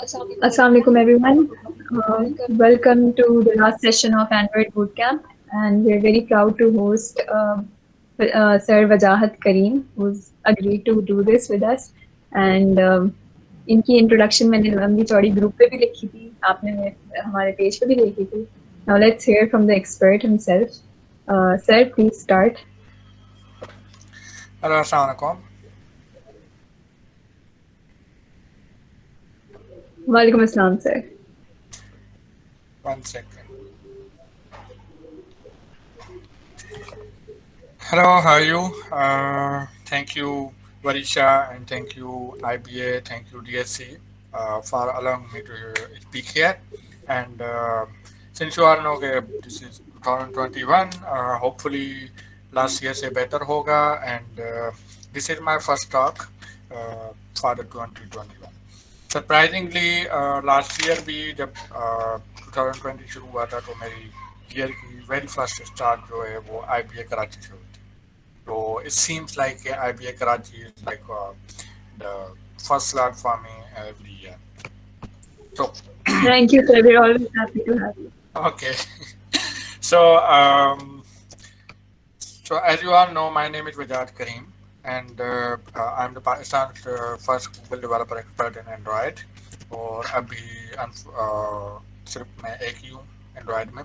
Assalamualaikum everyone. Welcome to the last session of Android Bootcamp, and we're very proud to host Sir Wajahat Kareem, who's agreed to do this with us. And इनकी introduction मैंने लंबी चौड़ी group पे भी लिखी थी, आपने हमारे page पे भी लिखी थी. Now let's hear from the expert himself. Sir, please start. Hello, Assalamualaikum. Walaikum assalam, sir. 1 second. Hello, how are you? Thank you, Varisha, and thank you, IBA, thank you, DSC, for allowing me to speak here. And since you all know that this is 2021, hopefully last year se better hoga, and this is my first talk for the 2021. Surprisingly last year भी जब 2020 शुरू हुआ था तो मेरी year की very first start जो है वो IBA कराची से हुई थी. तो it seems like IBA Karachi is like the first start for me every year. So Thank you, sir. We're always happy to have you. okay. So as you all know, my name is Wajahat Kareem, and I'm the Pakistan's first Google developer expert in Android. और अभी सिर्फ मैं एक ही हूँ Android में.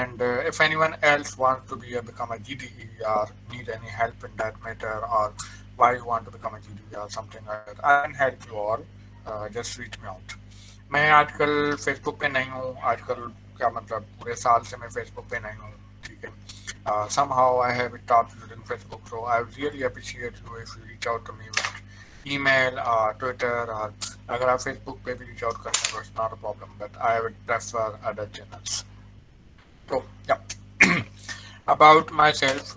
And if anyone else wants to become a GDE or need any help in that matter, or why you want to become a GDE or something like that, I can help you all. Just reach me out. मैं आजकल Facebook पे नहीं हूँ. आजकल क्या मतलब पूरे साल से मैं Facebook पे नहीं हूँ. ठीक है. Somehow I have stopped using Facebook, so I really appreciate you if you reach out to me with email or Twitter, or अगर आप Facebook पे भी reach out करते हैं, it's not a problem, but I would prefer other channels. So yeah, about myself.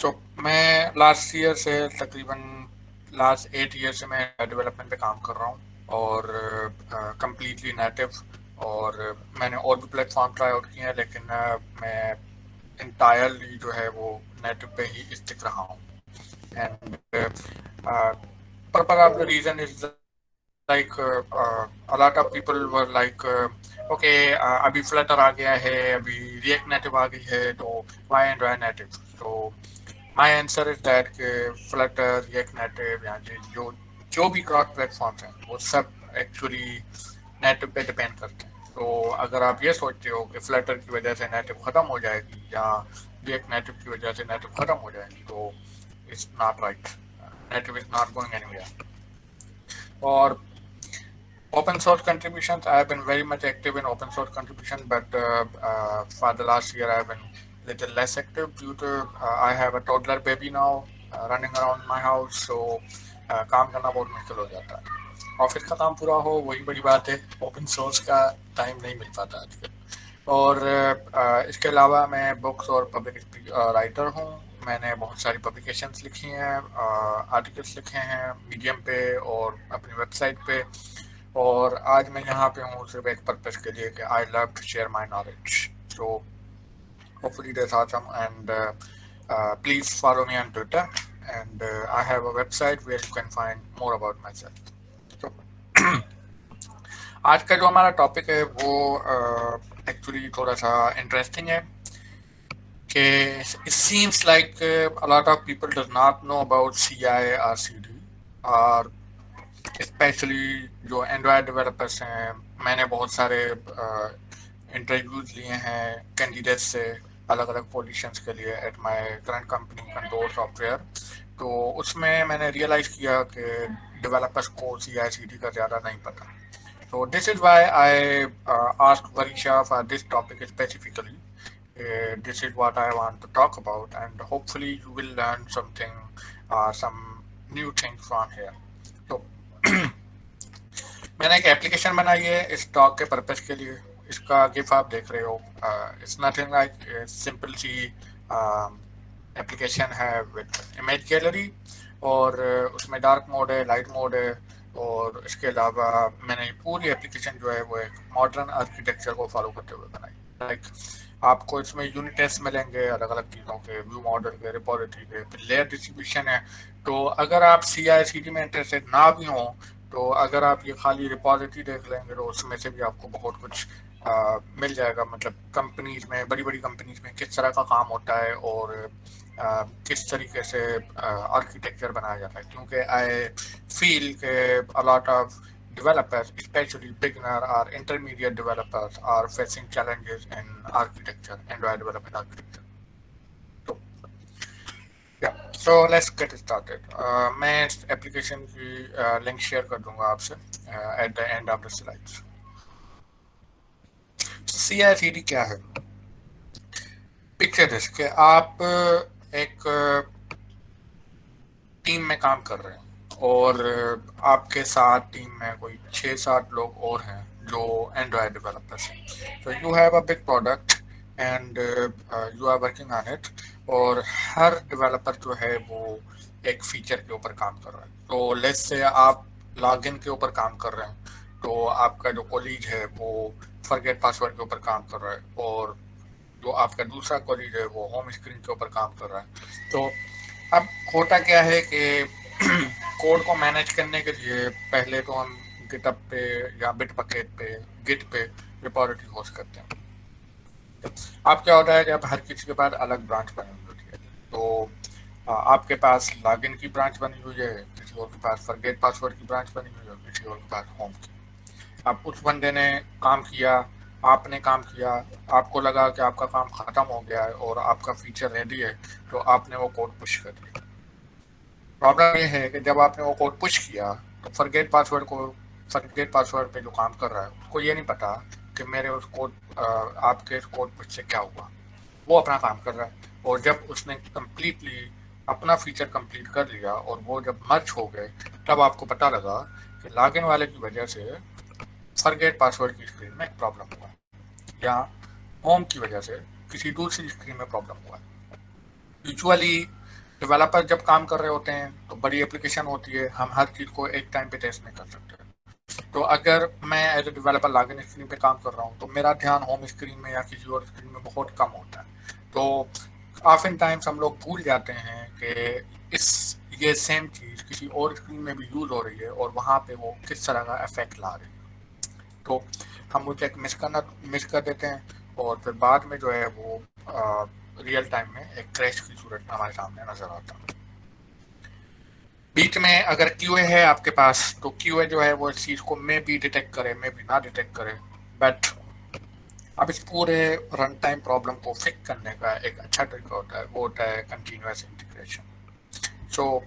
तो मैं last year से तकरीबन लास्ट 8 ईयर से मैं डेवलपमेंट पे काम कर रहा हूँ, और कम्प्लीटली नेटिव, और मैंने और भी प्लेटफॉर्म ट्राई आउट किए हैं, लेकिन मैं इंटायरली जो है वो नेटिव पे ही स्टिक रहा हूँ. And purpose of the reason is like a lot of people were like okay अभी फ्लटर आ गया है, अभी रिएक्ट नेटिव आ गई है, तो व्हाई एंड्रॉयड नेटिव. तो माय आंसर इज दैट कि फ्लटर, रिएक्ट नेटिव या जो भी क्रॉस प्लेटफॉर्म्स हैं वो सब एक्चुअली नेटिव पे डिपेंड करते हैं. तो अगर आप ये सोचते हो कि फ्लटर की वजह से नेटिव ख़त्म हो जाएगी या रिएक्ट नेटिव की वजह से नेटिव ख़त्म हो जाएगी, तो it's not right. Native is not going anywhere. और open source contributions, I have been very much active in open source contribution, but for the last year I have been little less active due to I have a toddler baby now running around my house, so काम करना बहुत मुश्किल हो जाता है. Office का काम पूरा हो वही बड़ी बात है, ओपन सोर्स का टाइम नहीं मिल पाता आजकल. और इसके अलावा मैं बुक्स और पब्लिक राइटर हूँ. मैंने बहुत सारी पब्लिकेशंस लिखी हैं, आर्टिकल्स लिखे हैं मीडियम पे और अपनी वेबसाइट पे. और आज मैं यहाँ पे हूँ सिर्फ एक पर्पस के लिए कि I love to share my knowledge. So hopefully that's awesome, and please follow me on Twitter, and I have a website where you can find more about myself. तो आज का जो हमारा टॉपिक है वो एक्चुअली थोड़ा सा interesting है कि it seems like a lot of people does not know about CI or CD, और स्पेशली जो एंड्रॉयड डेवलपर्स हैं. मैंने बहुत सारे इंटरव्यूज लिए हैं कैंडिडेट्स से अलग अलग पोजीशंस के लिए at my current company control software. तो उसमें मैंने रियलाइज़ किया कि डेवलपर्स को CI/CD का ज़्यादा नहीं पता. So this is why I asked Varisha for this topic specifically. This is what I want to talk about, and hopefully you will learn something, some new things from here. So मैंने एक application बनाई है इस talk के purpose के लिए. इसका GIF आप देख रहे हो. इट्स नथिंग लाइक सिंपल सी एप्लीकेशन है विद इमेज गैलरी, और उसमें डार्क मोड है, लाइट मोड है, और इसके अलावा मैंने पूरी एप्लीकेशन जो है वो एक मॉडर्न आर्किटेक्चर को फॉलो करते हुए बनाई. लाइक आपको इसमें यूनिट टेस्ट मिलेंगे अलग अलग चीज़ों के, व्यू मॉडल के, रिपोजिटरी के, फिर लेयर डिस्ट्रीब्यूशन है. तो अगर आप CI/CD में इंटरेस्टेड ना भी हों तो अगर आप ये खाली रिपॉजिटरी देख लेंगे तो उसमें से भी आपको बहुत कुछ मिल जाएगा, मतलब कंपनीज में, बड़ी बड़ी कंपनीज में किस तरह का काम होता है और किस तरीके से आर्किटेक्चर बनाया जाता है, क्योंकि आई फील के a lot of developers, especially beginner or intermediate developers, are facing challenges in architecture, Android development architecture. तो या सो लेट्स गेट स्टार्टेड। मैं इस एप्लीकेशन की लिंक शेयर कर दूंगा आपसे at the end of the slides. CI/CD क्या है? पिक्चर दिस के आप एक टीम में काम कर रहे हैं और आपके साथ टीम में कोई 6-7 लोग और हैं जो एंड्रॉयड डेवलपर्स हैं। तो you have a big product and you are working on it, और हर डेवलपर जो है वो एक फीचर के ऊपर काम कर रहा है। तो लेट्स से आप लॉगिन के ऊपर काम कर रहे हैं, तो आपका जो कोलीग है वो फॉरगेट पासवर्ड के ऊपर काम कर रहा है, और जो आपका दूसरा कोलीग है वो होम स्क्रीन के ऊपर काम कर रहा है। तो अब होता क्या है कि कोड को मैनेज करने के लिए पहले तो हम गिटअप पे या बिटबकेट पे, गिट पे रिपॉजिटरी होस्ट करते हैं। अब क्या होता है कि अब हर किसी के पास अलग ब्रांच बनी हुई होती है। तो आपके पास लॉगिन की ब्रांच बनी हुई है, किसी और के पास फॉरगेट पासवर्ड की ब्रांच बनी हुई है, किसी और के पास होम की। अब उस बंदे ने काम किया, आपने काम किया, आपको लगा कि आपका काम खत्म हो गया है और आपका फीचर रेडी है, तो आपने वो कोड पुश कर दिया। प्रॉब्लम ये है कि जब आपने वो कोड पुश किया तो फॉरगेट पासवर्ड पे जो काम कर रहा है उसको ये नहीं पता कि मेरे उस कोड आपके इस कोड पुश से क्या हुआ। वो अपना काम कर रहा है, और जब उसने कम्प्लीटली अपना फीचर कंप्लीट कर लिया और वो जब मर्ज हो गए, तब आपको पता लगा कि लॉगिन वाले की वजह से फॉरगेट पासवर्ड की स्क्रीन में प्रॉब्लम हुआ, या होम की वजह से किसी दूसरी स्क्रीन में प्रॉब्लम हुआ। यूजुअली डेवलपर जब काम कर रहे होते हैं तो बड़ी एप्लीकेशन होती है, हम हर चीज़ को एक टाइम पे टेस्ट नहीं कर सकते। तो अगर मैं as a developer login screen पे काम कर रहा हूँ तो मेरा ध्यान होम स्क्रीन में या किसी और स्क्रीन में बहुत कम होता है। तो ऑफन टाइम्स हम लोग भूल जाते हैं कि ये सेम चीज़ किसी और स्क्रीन में भी यूज़ हो रही है और वहाँ पे वो किस तरह का इफेक्ट ला रही है। तो हम उसे एक मिस कर देते हैं, और फिर बाद में जो है वो रियल टाइम में एक क्रैश की सूरत में हमारे सामने नजर आता है। बीच में अगर क्यूए है आपके पास, तो क्यूए जो है वो इस चीज़ को मे भी डिटेक्ट करे, मे भी ना डिटेक्ट करे, बट अब इस पूरे रन टाइम प्रॉब्लम को फिक्स करने का एक अच्छा तरीका होता है, वो होता है continuous integration. So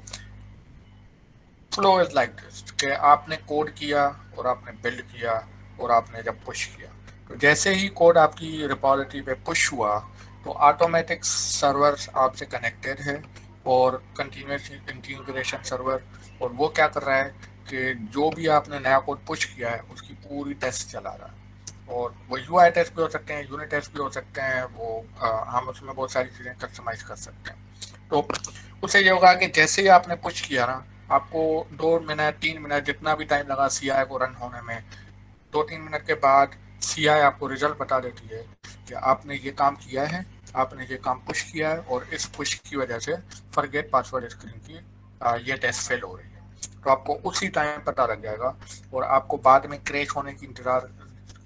flow is like this कि आपने कोड किया और आपने बिल्ड किया और आपने जब पुश किया, तो जैसे ही कोड आपकी रिपॉजिटरी पे पुश हुआ तो ऑटोमेटिक सर्वर आपसे कनेक्टेड है, और कंटिन्यूअस इंटीग्रेशन सर्वर, और वो क्या कर रहा है कि जो भी आपने नया कोड पुश किया है उसकी पूरी टेस्ट चला रहा है। और वो यूआई टेस्ट भी हो सकते हैं, यूनिट टेस्ट भी हो सकते हैं, वो हम उसमें बहुत सारी चीज़ें कस्टमाइज कर सकते हैं। तो उससे ये होगा कि जैसे ही आपने पुश किया ना, आपको 2 मिनट 3 मिनट जितना भी टाइम लगा सीआई को रन होने में, 2-3 मिनट के बाद सीआई आपको रिजल्ट बता देती है कि आपने ये काम किया है, आपने ये काम पुश किया है, और इस पुश की वजह से फॉरगेट पासवर्ड स्क्रीन की ये टेस्ट फेल हो रही है। तो आपको उसी टाइम पता लग जाएगा, और आपको बाद में क्रैश होने की इंतजार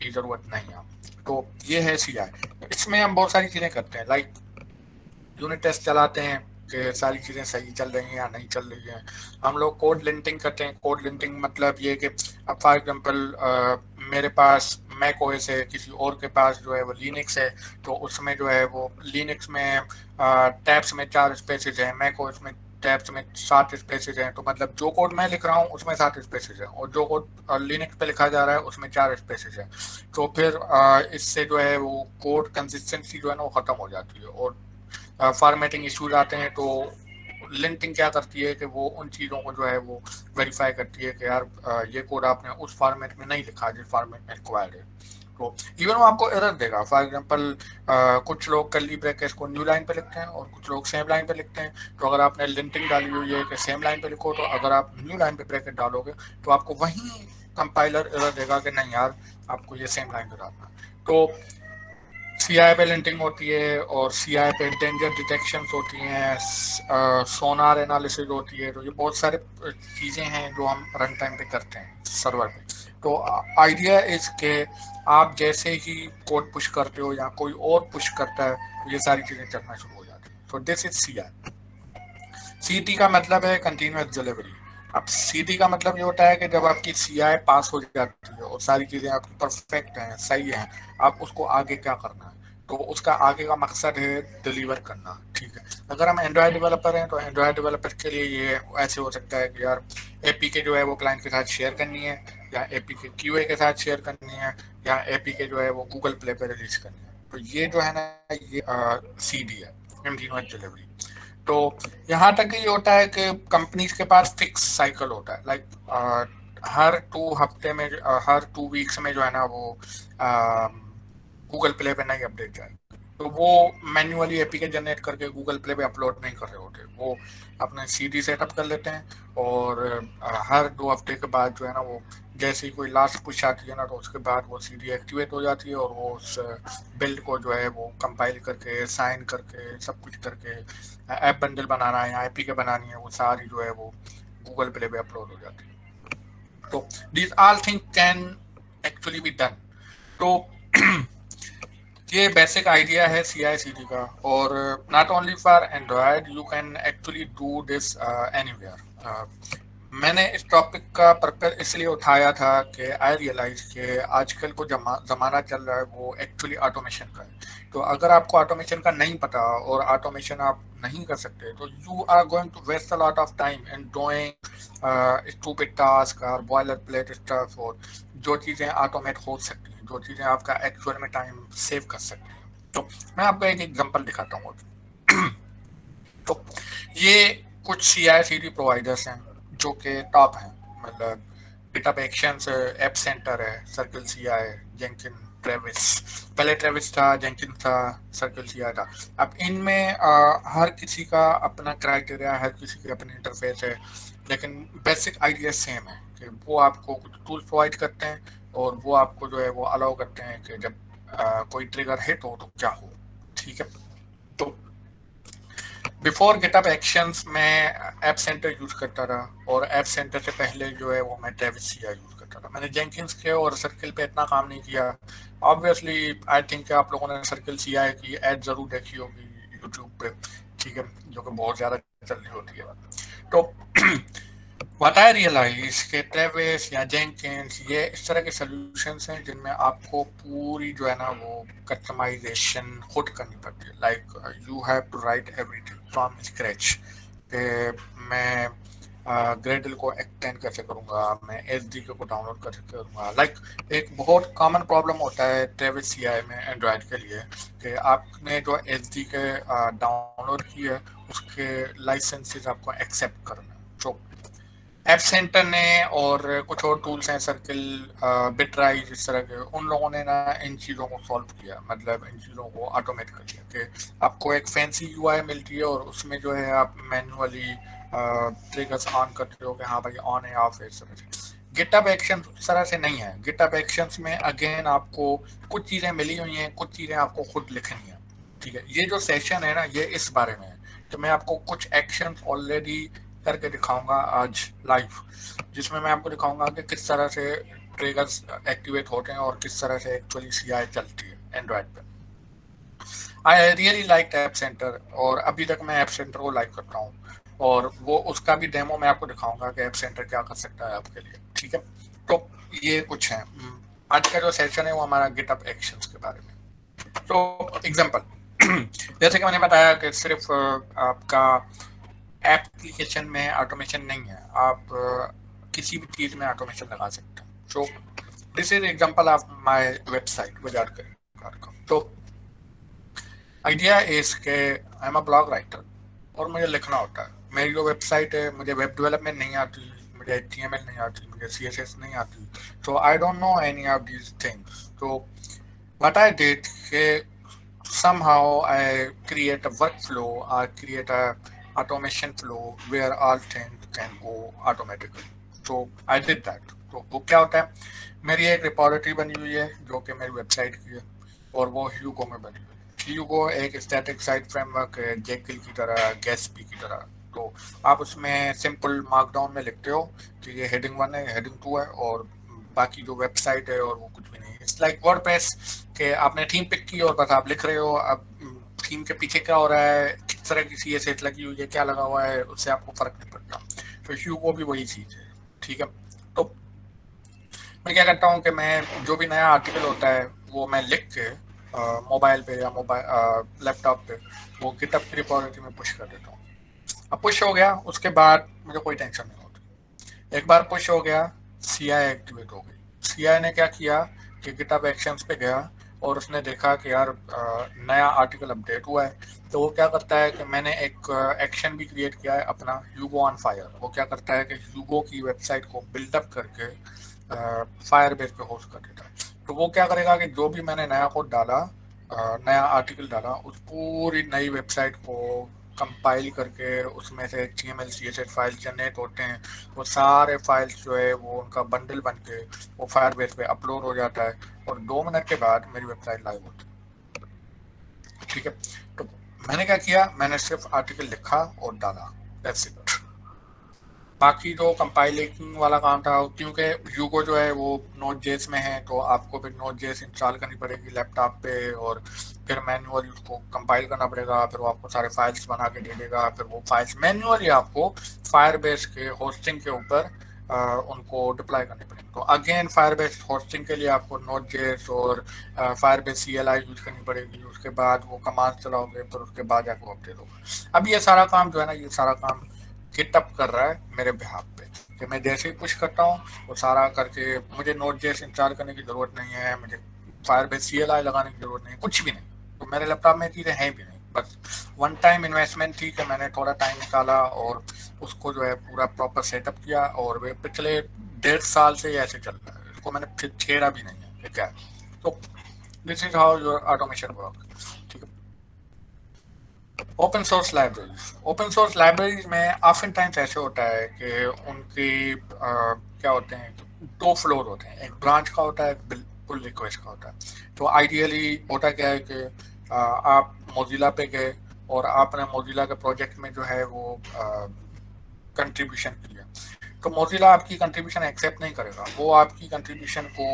की ज़रूरत नहीं है। तो ये है सीआई। इसमें हम बहुत सारी चीज़ें करते हैं, लाइक यूनिट टेस्ट चलाते हैं कि सारी चीज़ें सही चल रही हैं या नहीं चल रही हैं। हम लोग कोड लिंटिंग करते हैं। कोड लिंटिंग मतलब ये कि अब फॉर एग्जांपल मेरे पास मैक ओएस है, किसी और के पास जो है वो लिनक्स है, तो उसमें जो है वो लिनक्स में टैब्स में 4 स्पेसेस हैं, मैक ओएस में टैब्स में 7 स्पेसेस हैं। तो मतलब जो कोड मैं लिख रहा हूँ उसमें 7 स्पेसेस हैं, और जो कोड लिनक्स पे लिखा जा रहा है उसमें 4 स्पेसेस हैं। तो फिर इससे जो है वो कोड कंसिस्टेंसी जो है ना वो ख़त्म हो जाती है, और फॉर्मेटिंग इश्यूज आते हैं। तो लिंटिंग क्या करती है कि वो उन चीज़ों को जो है वो वेरीफाई करती है कि यार ये कोड आपने उस फॉर्मेट में नहीं लिखा जिस फॉर्मेट में रिक्वायर्ड है। तो इवन वो आपको एरर देगा। फॉर एग्जांपल कुछ लोग कर्ली ब्रैकेट्स को न्यू लाइन पे लिखते हैं और कुछ लोग सेम लाइन पे लिखते हैं। तो अगर आपने लिंटिंग डाली हुई है कि सेम लाइन पे लिखो, तो अगर आप न्यू लाइन पे ब्रैकेट डालोगे तो आपको वही कंपाइलर एरर देगा कि नहीं यार, आपको ये सेम लाइन पे डालना। तो CI पे लिंटिंग होती है और CI पे डेंजर डिटेक्शन होती हैं, सोनार एनालिसिस होती है। तो ये बहुत सारे चीज़ें हैं जो हम रन टाइम पे करते हैं सर्वर पे। तो आइडिया इस के आप जैसे ही कोड पुश करते हो या कोई और पुश करता है तो ये सारी चीज़ें चलना शुरू हो जाती हैं। तो दिस इज CI। CT का मतलब है कंटिन्यूस डिलीवरी। अब CD का मतलब ये होता है कि जब आपकी CI पास हो जाती है और सारी चीज़ें आपकी परफेक्ट हैं, सही हैं, आप उसको आगे क्या करना है, तो उसका आगे का मकसद है डिलीवर करना। ठीक है, अगर हम एंड्रॉयड डेवलपर हैं तो एंड्रॉयड डेवलपर के लिए ये ऐसे हो सकता है कि यार APK जो है वो क्लाइंट के साथ शेयर करनी है, या APK QA के साथ शेयर करनी है, या APK जो है वो गूगल प्ले पर रिलीज करनी है। तो ये जो है ना, ये CD है, कंटिन्यूस डिलीवरी। तो यहाँ तक ये होता है कि कंपनीज के पास फिक्स साइकिल होता है, लाइक हर 2 हफ्ते में, हर 2 वीक्स में जो है ना वो गूगल प्ले पे नई अपडेट जाएगी। तो वो मैन्युअली APK जनरेट करके गूगल प्ले पे अपलोड नहीं कर रहे होते, वो अपने CD सेटअप कर लेते हैं और हर 2 हफ्ते के बाद जो है ना वो जैसे ही कोई लास्ट पुश आती है ना तो उसके बाद वो CD एक्टिवेट हो जाती है और वो उस बिल्ड को जो है वो कंपाइल करके साइन करके सब कुछ करके ऐप बंडल बनाना है या APK बनानी है, वो सारी जो है वो गूगल प्ले पे अपलोड हो जाती है। तो this all thing can actually be done. तो ये बेसिक आइडिया है CI/CD का। और not only for Android, you can actually do this anywhere. मैंने इस टॉपिक का पर्पस इसलिए उठाया था कि आई रियलाइज कि आजकल को ज़माना चल रहा है वो एक्चुअली ऑटोमेशन का है। तो अगर आपको ऑटोमेशन का नहीं पता और ऑटोमेशन आप नहीं कर सकते तो you are going to waste a lot of time in doing stupid task और बॉयलर प्लेट स्टफ, और जो चीज़ें ऑटोमेट हो सकती हैं, जो चीज़ें आपका एक्चुअल में टाइम सेव कर सकती हैं। तो मैं आपको एक एग्जांपल दिखाता हूँ। तो ये कुछ CI/CD प्रोवाइडर्स हैं जो कि टॉप हैं, मतलब GitHub Actions, ऐप सेंटर है, सर्कल CI, जेंकिन, ट्रेविस। पहले ट्रेविस था, जेंकिन था, सर्कल CI था। अब इनमें हर किसी का अपना क्राइटेरिया, हर किसी की अपनी इंटरफेस है, लेकिन बेसिक आइडिया सेम है कि वो आपको कुछ टूल प्रोवाइड करते हैं और वो आपको जो है वो अलाउ करते हैं कि जब कोई ट्रिगर हिट हो तो क्या हो। ठीक है, तो बिफोर GitHub एक्शंस मैं ऐप सेंटर यूज करता था, और ऐप सेंटर से पहले जो है वो मैं ट्रेविस CI यूज करता था। मैंने जेंकिंस के और सर्किल पे इतना काम नहीं किया। ऑब्वियसली आई थिंक आप लोगों ने सर्किल CI की ऐड जरूर देखी होगी यूट्यूब पे, ठीक है, जो कि बहुत ज़्यादा चल रही होती है। तो व्हाट आई रियलाइज के ट्रेविस या जेंकिंस ये इस तरह के सॉल्यूशंस हैं जिनमें आपको पूरी जो है ना वो कस्टमाइजेशन खुद करनी पड़ती है। Like you have to write everything from scratch. मैं ग्रेडल को एक्सटेंड कैसे करूँगा, मैं SDK को डाउनलोड कैसे करूँगा। लाइक एक बहुत कॉमन प्रॉब्लम होता है ट्रेविस CI में एंड्रॉयड के लिए कि आपने जो SDK डाउनलोड की है उसके लाइसेंसेस आपको एक्सेप्ट करना है। तो ऐप सेंटर ने और कुछ और टूल्स हैं, सर्किल, बिटराइज, इस तरह के, उन लोगों ने ना इन चीज़ों को सॉल्व किया, मतलब इन चीज़ों को ऑटोमेट कर दिया कि आपको एक फैंसी UI मिलती है और उसमें जो है आप मैनुअली ट्रिगर्स ऑन करते हो कि हाँ भाई ऑन है ऑफ है, इस तरह से। GitHub एक्शन उस तरह से नहीं है। GitHub एक्शंस में अगेन आपको कुछ चीज़ें मिली हुई हैं, कुछ चीज़ें आपको खुद लिखनी है। ठीक है, ये जो सेशन है ना ये इस बारे में है कि मैं आपको कुछ एक्शंस ऑलरेडी करके दिखाऊंगा आज लाइव, जिसमें मैं आपको दिखाऊंगा कि किस तरह से ट्रिगर्स एक्टिवेट होते हैं और किस तरह से एक्चुअली CI चलती है एंड्रॉयड पे। I really like app centre, और अभी तक मैं ऐप सेंटर को लाइक करता हूँ, और वो उसका भी डेमो मैं आपको दिखाऊंगा कि ऐप सेंटर क्या कर सकता है आपके लिए। ठीक है, तो ये कुछ है। आज का जो सेशन है वो हमारा GitHub एक्शंस के बारे में। तो एग्जांपल जैसे कि मैंने बताया कि सिर्फ आपका एप्लीकेशन में ऑटोमेशन नहीं है, आप किसी भी चीज़ में ऑटोमेशन लगा सकते हैं। सो this is example of my website wizardcareer.com। तो आइडिया इज के I am a blog writer और मुझे लिखना होता है। मेरी जो वेबसाइट है, मुझे वेब डेवलपमेंट नहीं आती, मुझे HTML नहीं आती, मुझे CSS नहीं आती, तो I don't know any of these things. तो व्हाट आई डिड के somehow I create a workflow or create a automation flow where all things can go automatically. So I did that. तो वो क्या होता है, मेरी एक रिपोजिटरी बनी हुई है जो कि मेरी वेबसाइट की है, और वो ह्यूगो में बनी हुई है। ह्यूगो एक स्टैटिक साइट फ्रेमवर्क है, जेकिल की तरह, गैट्सबी की तरह। तो आप उसमें सिंपल मार्कडाउन में लिखते हो कि ये हेडिंग 1 है, हेडिंग 2 है, और बाकी जो वेबसाइट है और वो कुछ भी नहीं है। इट्स लाइक वर्डप्रेस के आपने थीम पिक की और बस आप लिख रहे हो। अब थीम के पीछे क्या हो रहा है, किस तरह की CSS लगी हुई है, क्या लगा हुआ है, उससे आपको फर्क नहीं पड़ता। तो ह्यूगो भी वही चीज़ है, ठीक है। तो मैं क्या करता हूँ कि मैं जो भी नया आर्टिकल होता है वो मैं लिख के मोबाइल पे या लैपटॉप पे वो गिटहब की रिपॉजिटरी में पुश कर देता हूँ। अब पुश हो गया, उसके बाद मुझे कोई टेंशन नहीं होती। एक बार पुश हो गया, CI एक्टिवेट हो गई। CI ने क्या किया कि गिटहब एक्शंस पे गया और उसने देखा कि यार नया आर्टिकल अपडेट हुआ है। तो वो क्या करता है कि मैंने एक एक्शन भी क्रिएट किया है अपना, ह्यूगो ऑन फायर। वो क्या करता है कि ह्यूगो की वेबसाइट को बिल्डअप करके फायरबेस पे होस्ट कर देता है। तो वो क्या करेगा कि जो भी मैंने नया कोड डाला, नया आर्टिकल डाला, उस पूरी नई वेबसाइट को कंपाइल करके उसमें से HTML CSS फाइल जनरेट होते हैं। वो सारे फाइल्स जो है वो उनका बंडल बन के वो फायरबेस पे अपलोड हो जाता है और 2 मिनट के बाद मेरी वेबसाइट लाइव होती है, ठीक है। तो मैंने क्या किया, मैंने सिर्फ आर्टिकल लिखा और डाला, दैट्स इट। बाकी जो कंपाइलिंग वाला काम था, क्योंकि ह्यूगो जो है वो नोट जेएस में है, तो आपको फिर नोट जेएस इंस्टॉल करनी पड़ेगी लैपटॉप पे और फिर मैन्युअली उसको कंपाइल करना पड़ेगा। फिर वो आपको सारे फाइल्स बना के दे देगा। फिर वो फाइल्स मैन्युअली आपको फायरबेस के होस्टिंग के ऊपर उनको डिप्लॉय करनी पड़ेगी। तो अगेन फायरबेस होस्टिंग के लिए आपको नोट जेएस और फायरबेस CLI यूज करनी पड़ेगी। उसके बाद वो कमांड चलाओगे, फिर उसके बाद आपको अपडेट होगा। अब ये सारा काम जो है ना, ये सारा काम गिटअप कर रहा है मेरे बिहाफ पे कि मैं जैसे ही पुश करता हूँ वो सारा करके, मुझे नोट जेएस इंस्टॉल करने की ज़रूरत नहीं है, मुझे फायरबेस CLI लगाने की ज़रूरत नहीं है, कुछ भी नहीं। तो मेरे लैपटॉप में चीज़ें हैं भी नहीं, बस वन टाइम इन्वेस्टमेंट थी कि मैंने थोड़ा टाइम निकाला और उसको जो है पूरा प्रॉपर सेटअप किया। और वे पिछले 1.5 साल से ऐसे चल रहा है, इसको मैंने फिर छेड़ा भी नहीं है, क्या है। तो this is how your automation work, ठीक है। ओपन सोर्स लाइब्रेरीज में ऑफन टाइम्स ऐसे होता है कि उनकी क्या होते हैं, 2 फ्लोर होते हैं, एक ब्रांच का होता है, एक पुल रिक्वेस्ट का होता है। तो आइडियली होता क्या है कि आप मोजिला पे गए और आपने मोजिला के प्रोजेक्ट में जो है वो कंट्रीब्यूशन किया। तो मोजिला आपकी कंट्रीब्यूशन एक्सेप्ट नहीं करेगा, वो आपकी कंट्रीब्यूशन को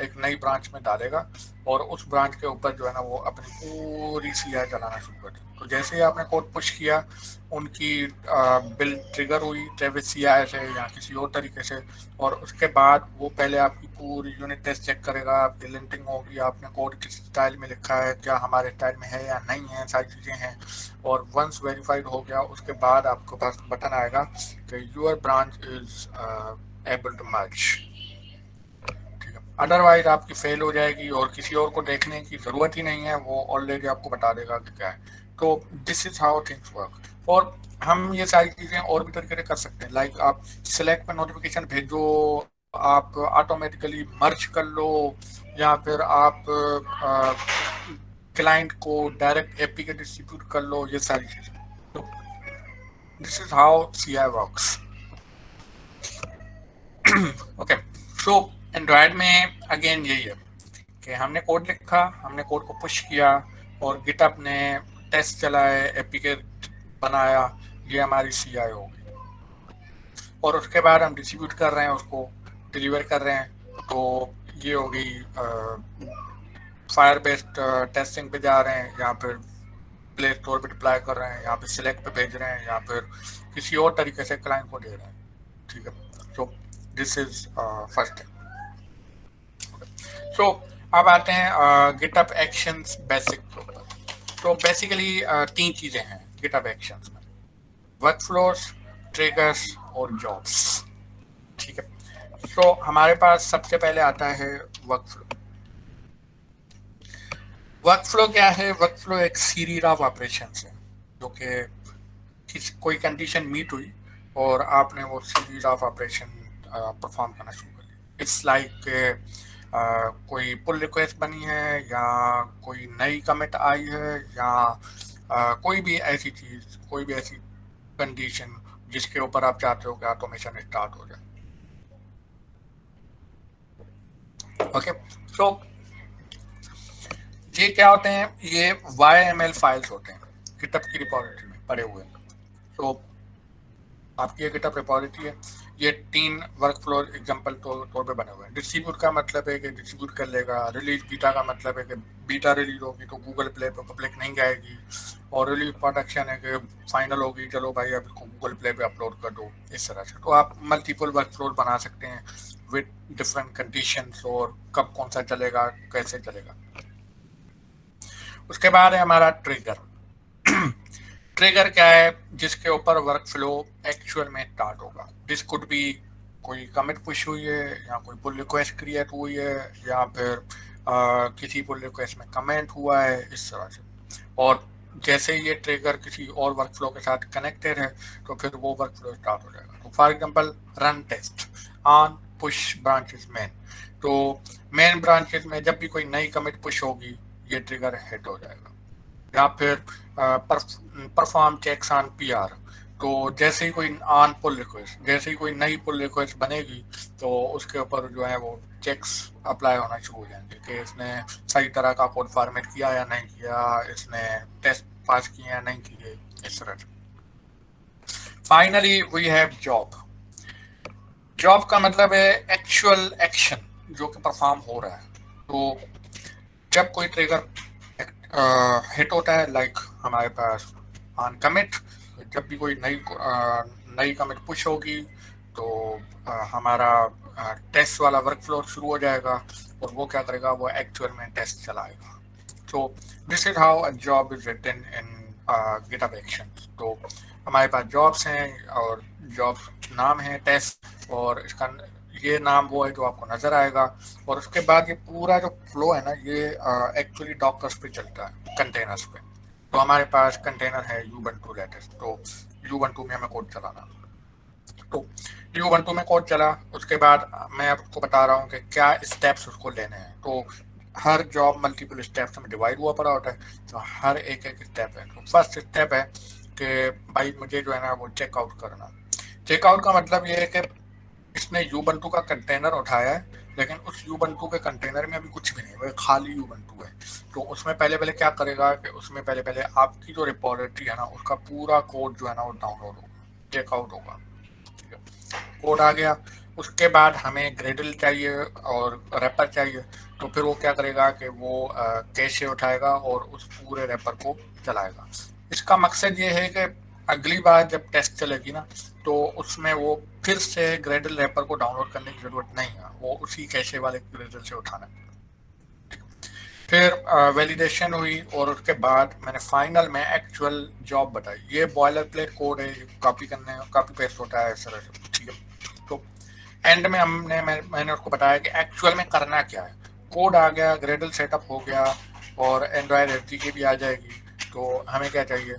एक नई ब्रांच में डालेगा और उस ब्रांच के ऊपर जो है ना वो अपनी पूरी CI चलाना शुरू कर देगा। तो जैसे ही आपने कोड पुश किया, उनकी बिल ट्रिगर हुई ट्रेविस CI से या किसी और तरीके से, और उसके बाद वो पहले आपकी पूरी यूनिट टेस्ट चेक करेगा, आपकी लिंटिंग होगी, आपने कोड किस स्टाइल में लिखा है, क्या हमारे स्टाइल में है या नहीं है, सारी चीज़ें हैं। और वंस वेरीफाइड हो गया, उसके बाद आपके पास बटन आएगा कि your branch is able to merge, ठीक है। अदरवाइज आपकी फेल हो जाएगी और किसी और को देखने की ज़रूरत ही नहीं है, वो ऑलरेडी आपको बता देगा कि क्या है। तो this is how things work. और हम ये सारी चीज़ें और भी तरीके से कर सकते हैं, लाइक आप सिलेक्ट पर नोटिफिकेशन भेजो, आप ऑटोमेटिकली मर्ज कर लो, या फिर आप क्लाइंट को डायरेक्ट API के डिस्ट्रीब्यूट कर लो, ये सारी चीज़ें। तो this is how CI works, okay. So Android में अगेन यही है कि हमने कोड लिखा, हमने कोड को पुश किया और गिटहब ने टेस्ट चलाए, API बनाया, ये हमारी CI हो गई। और उसके बाद हम डिस्ट्रीब्यूट कर रहे हैं, उसको डिलीवर कर रहे हैं। तो ये हो गई फायर बेस्ड टेस्टिंग पे जा रहे हैं, या फिर प्ले स्टोर पे डिप्लॉय कर रहे हैं, या फिर सिलेक्ट पे भेज रहे हैं, या फिर किसी और तरीके से क्लाइंट को दे रहे हैं, ठीक है। So this is first thing. So अब आते हैं गिटहब एक्शंस बेसिक के ऊपर। तो बेसिकली 3 चीज़ें हैं गिटहब एक्शंस में, वर्कफ्लोस, ट्रिगर्स और जॉब्स, ठीक है। तो हमारे पास सबसे पहले आता है वर्कफ्लो। वर्कफ्लो क्या है? वर्कफ्लो एक सीरीज ऑफ ऑपरेशंस है जो कि कोई कंडीशन मीट हुई और आपने वो सीरीज ऑफ ऑपरेशन परफॉर्म करना शुरू कर दिया। इट्स लाइक कोई पुल रिक्वेस्ट बनी है, या कोई नई कमिट आई है, या कोई भी ऐसी चीज़, कोई भी ऐसी कंडीशन जिसके ऊपर आप चाहते हो कि ऑटोमेशन स्टार्ट हो जाए, ओके। सो ये क्या होते हैं, ये YML फाइल्स होते हैं गिटहब की रिपॉजिटरी में पड़े हुए। तो आपकी ये गिटहब रिपॉजिटरी है, ये 3 वर्क फ्लो एग्जाम्पल तौर पे बने हुए हैं। डिस्ट्रीब्यूट का मतलब है कि डिस्ट्रीब्यूट कर लेगा, रिलीज बीटा का मतलब है कि बीटा रिलीज होगी तो गूगल प्ले पे पब्लिक नहीं जाएगी, और रिलीज प्रोडक्शन है कि फाइनल होगी, चलो भाई अब इसको गूगल प्ले पे अपलोड कर दो, इस तरह से। तो आप मल्टीपल वर्क फ्लो बना सकते हैं विद डिफरेंट कंडीशंस, और कब कौन सा चलेगा, कैसे चलेगा। उसके बाद है हमारा ट्रिगर। ट्रिगर क्या है, जिसके ऊपर वर्क फ्लो एक्चुअल में स्टार्ट होगा। दिस कुड बी कोई कमिट पुश हुई है, या कोई पुल रिक्वेस्ट क्रिएट हुई है, या फिर किसी पुल रिक्वेस्ट में कमेंट हुआ है, इस तरह से। और जैसे ही ये ट्रिगर किसी और वर्क फ्लो के साथ कनेक्टेड है तो फिर वो वर्क फ्लो स्टार्ट हो जाएगा। तो for example run test on push branches main, तो मेन ब्रांचेस में जब भी कोई नई कमिट पुश होगी ये ट्रिगर हिट हो जाएगा। या फिर परफॉर्म चेक्स ऑन PR, तो जैसे ही कोई ऑन पुल रिक्वेस्ट, जैसे ही कोई नई पुल रिक्वेस्ट बनेगी तो उसके ऊपर जो है वो चेक्स अप्लाई होना शुरू हो जाएंगे कि इसने सही तरह का कोड फॉर्मेट किया या नहीं किया, इसने टेस्ट पास किए या नहीं किए, इस तरह से। Finally we have job. Job का मतलब है एक्चुअल एक्शन जो कि परफॉर्म हो रहा है। तो जब कोई ट्रिगर हिट होता है, लाइक हमारे पास ऑन कमिट, जब भी कोई नई कमिट पुश होगी तो हमारा टेस्ट वाला वर्क फ्लो शुरू हो जाएगा, और वो क्या करेगा, वो एक्चुअल में टेस्ट चलाएगा। तो this is how a job is written in GitHub actions. तो हमारे पास जॉब्स हैं, और जॉब नाम है टेस्ट, और इसका ये नाम वो है जो आपको नजर आएगा। और उसके बाद ये पूरा जो फ्लो है ना, ये एक्चुअली डॉकर्स पे चलता है, कंटेनर्स पे। तो हमारे पास कंटेनर है Ubuntu लेटेस्ट, तो Ubuntu में हमें कोड चलाना। तो Ubuntu में कोड चला, उसके बाद मैं आपको बता रहा हूँ कि क्या स्टेप्स उसको लेने हैं। तो हर जॉब मल्टीपल स्टेप्स में डिवाइड हुआ पड़ा होता है, तो हर एक एक स्टेप है। तो फर्स्ट स्टेप है कि भाई मुझे जो है ना वो चेकआउट करना। चेकआउट का मतलब ये है कि इसने Ubuntu का कंटेनर उठाया है, लेकिन उस Ubuntu के कंटेनर में अभी कुछ भी नहीं, वो खाली Ubuntu है। तो उसमें पहले पहले क्या करेगा कि उसमें पहले पहले आपकी जो रिपॉजिटरी है ना उसका पूरा कोड जो है ना वो डाउनलोड होगा, चेकआउट होगा। कोड आ गया, उसके बाद हमें ग्रेडल चाहिए और रैपर चाहिए। तो फिर वो क्या करेगा कि वो कैश से उठाएगा और उस पूरे रैपर को चलाएगा। इसका मकसद ये है कि अगली बार जब टेस्ट चलेगी ना तो उसमें वो फिर से ग्रेडल रैपर को डाउनलोड करने की जरूरत नहीं है, वो उसी कैशे वाले ग्रेडल से उठाना है। फिर वैलिडेशन हुई, और उसके बाद मैंने फाइनल में एक्चुअल जॉब बताई। ये बॉयलर प्लेट कोड है, कॉपी पेस्ट होता है इस तरह से, ठीक है। तो एंड में मैंने उसको बताया कि एक्चुअल में करना क्या है। कोड आ गया, ग्रेडल सेटअप हो गया, और एंड्रॉयड एसडीके भी आ जाएगी। तो हमें क्या चाहिए,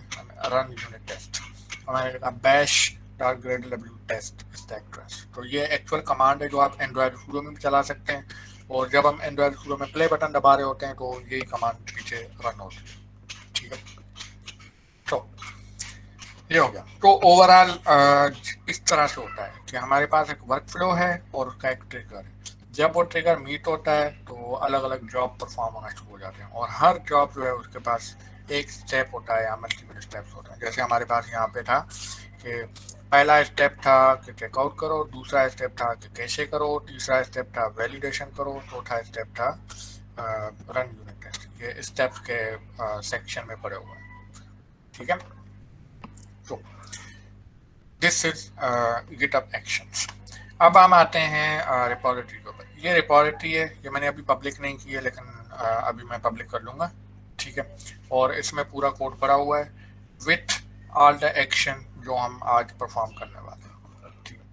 रन यूनिट टेस्ट। हमारे कहा bash dot Gradle W test stack trace. तो ये एक्चुअल कमांड है जो आप एंड्रॉयड स्टूडियो में भी चला सकते हैं, और जब हम एंड्रॉयड स्टूडियो में प्ले बटन दबा रहे होते हैं तो यही कमांड पीछे रन होती है, ठीक है। तो ये हो गया। तो ओवरऑल इस तरह से होता है कि हमारे पास एक वर्क फ्लो है और उसका एक ट्रिगर है। जब वो ट्रिगर मीट होता है तो अलग अलग जॉब परफॉर्म होना शुरू हो जाते हैं, और हर जॉब जो है उसके पास एक स्टेप होता है या मल्टीपल स्टेप्स होते हैं। जैसे हमारे पास यहाँ पे था कि पहला स्टेप था कि चेकआउट करो, दूसरा स्टेप था कि कैसे करो, तीसरा स्टेप था वैलिडेशन करो, चौथा स्टेप था रन यूनिट टेस्ट। ये स्टेप्स के सेक्शन में पड़े हुए हैं, ठीक है। तो दिस इज गिटहब एक्शंस। अब हम आते हैं रिपॉजिटरी के ऊपर। ये रिपॉजिटरी है, ये मैंने अभी पब्लिक नहीं की है, लेकिन अभी मैं पब्लिक कर लूँगा, ठीक है। और इसमें पूरा कोड पड़ा हुआ है विथ ऑल द एक्शन जो हम आज परफॉर्म करने वाले हैं, ठीक है।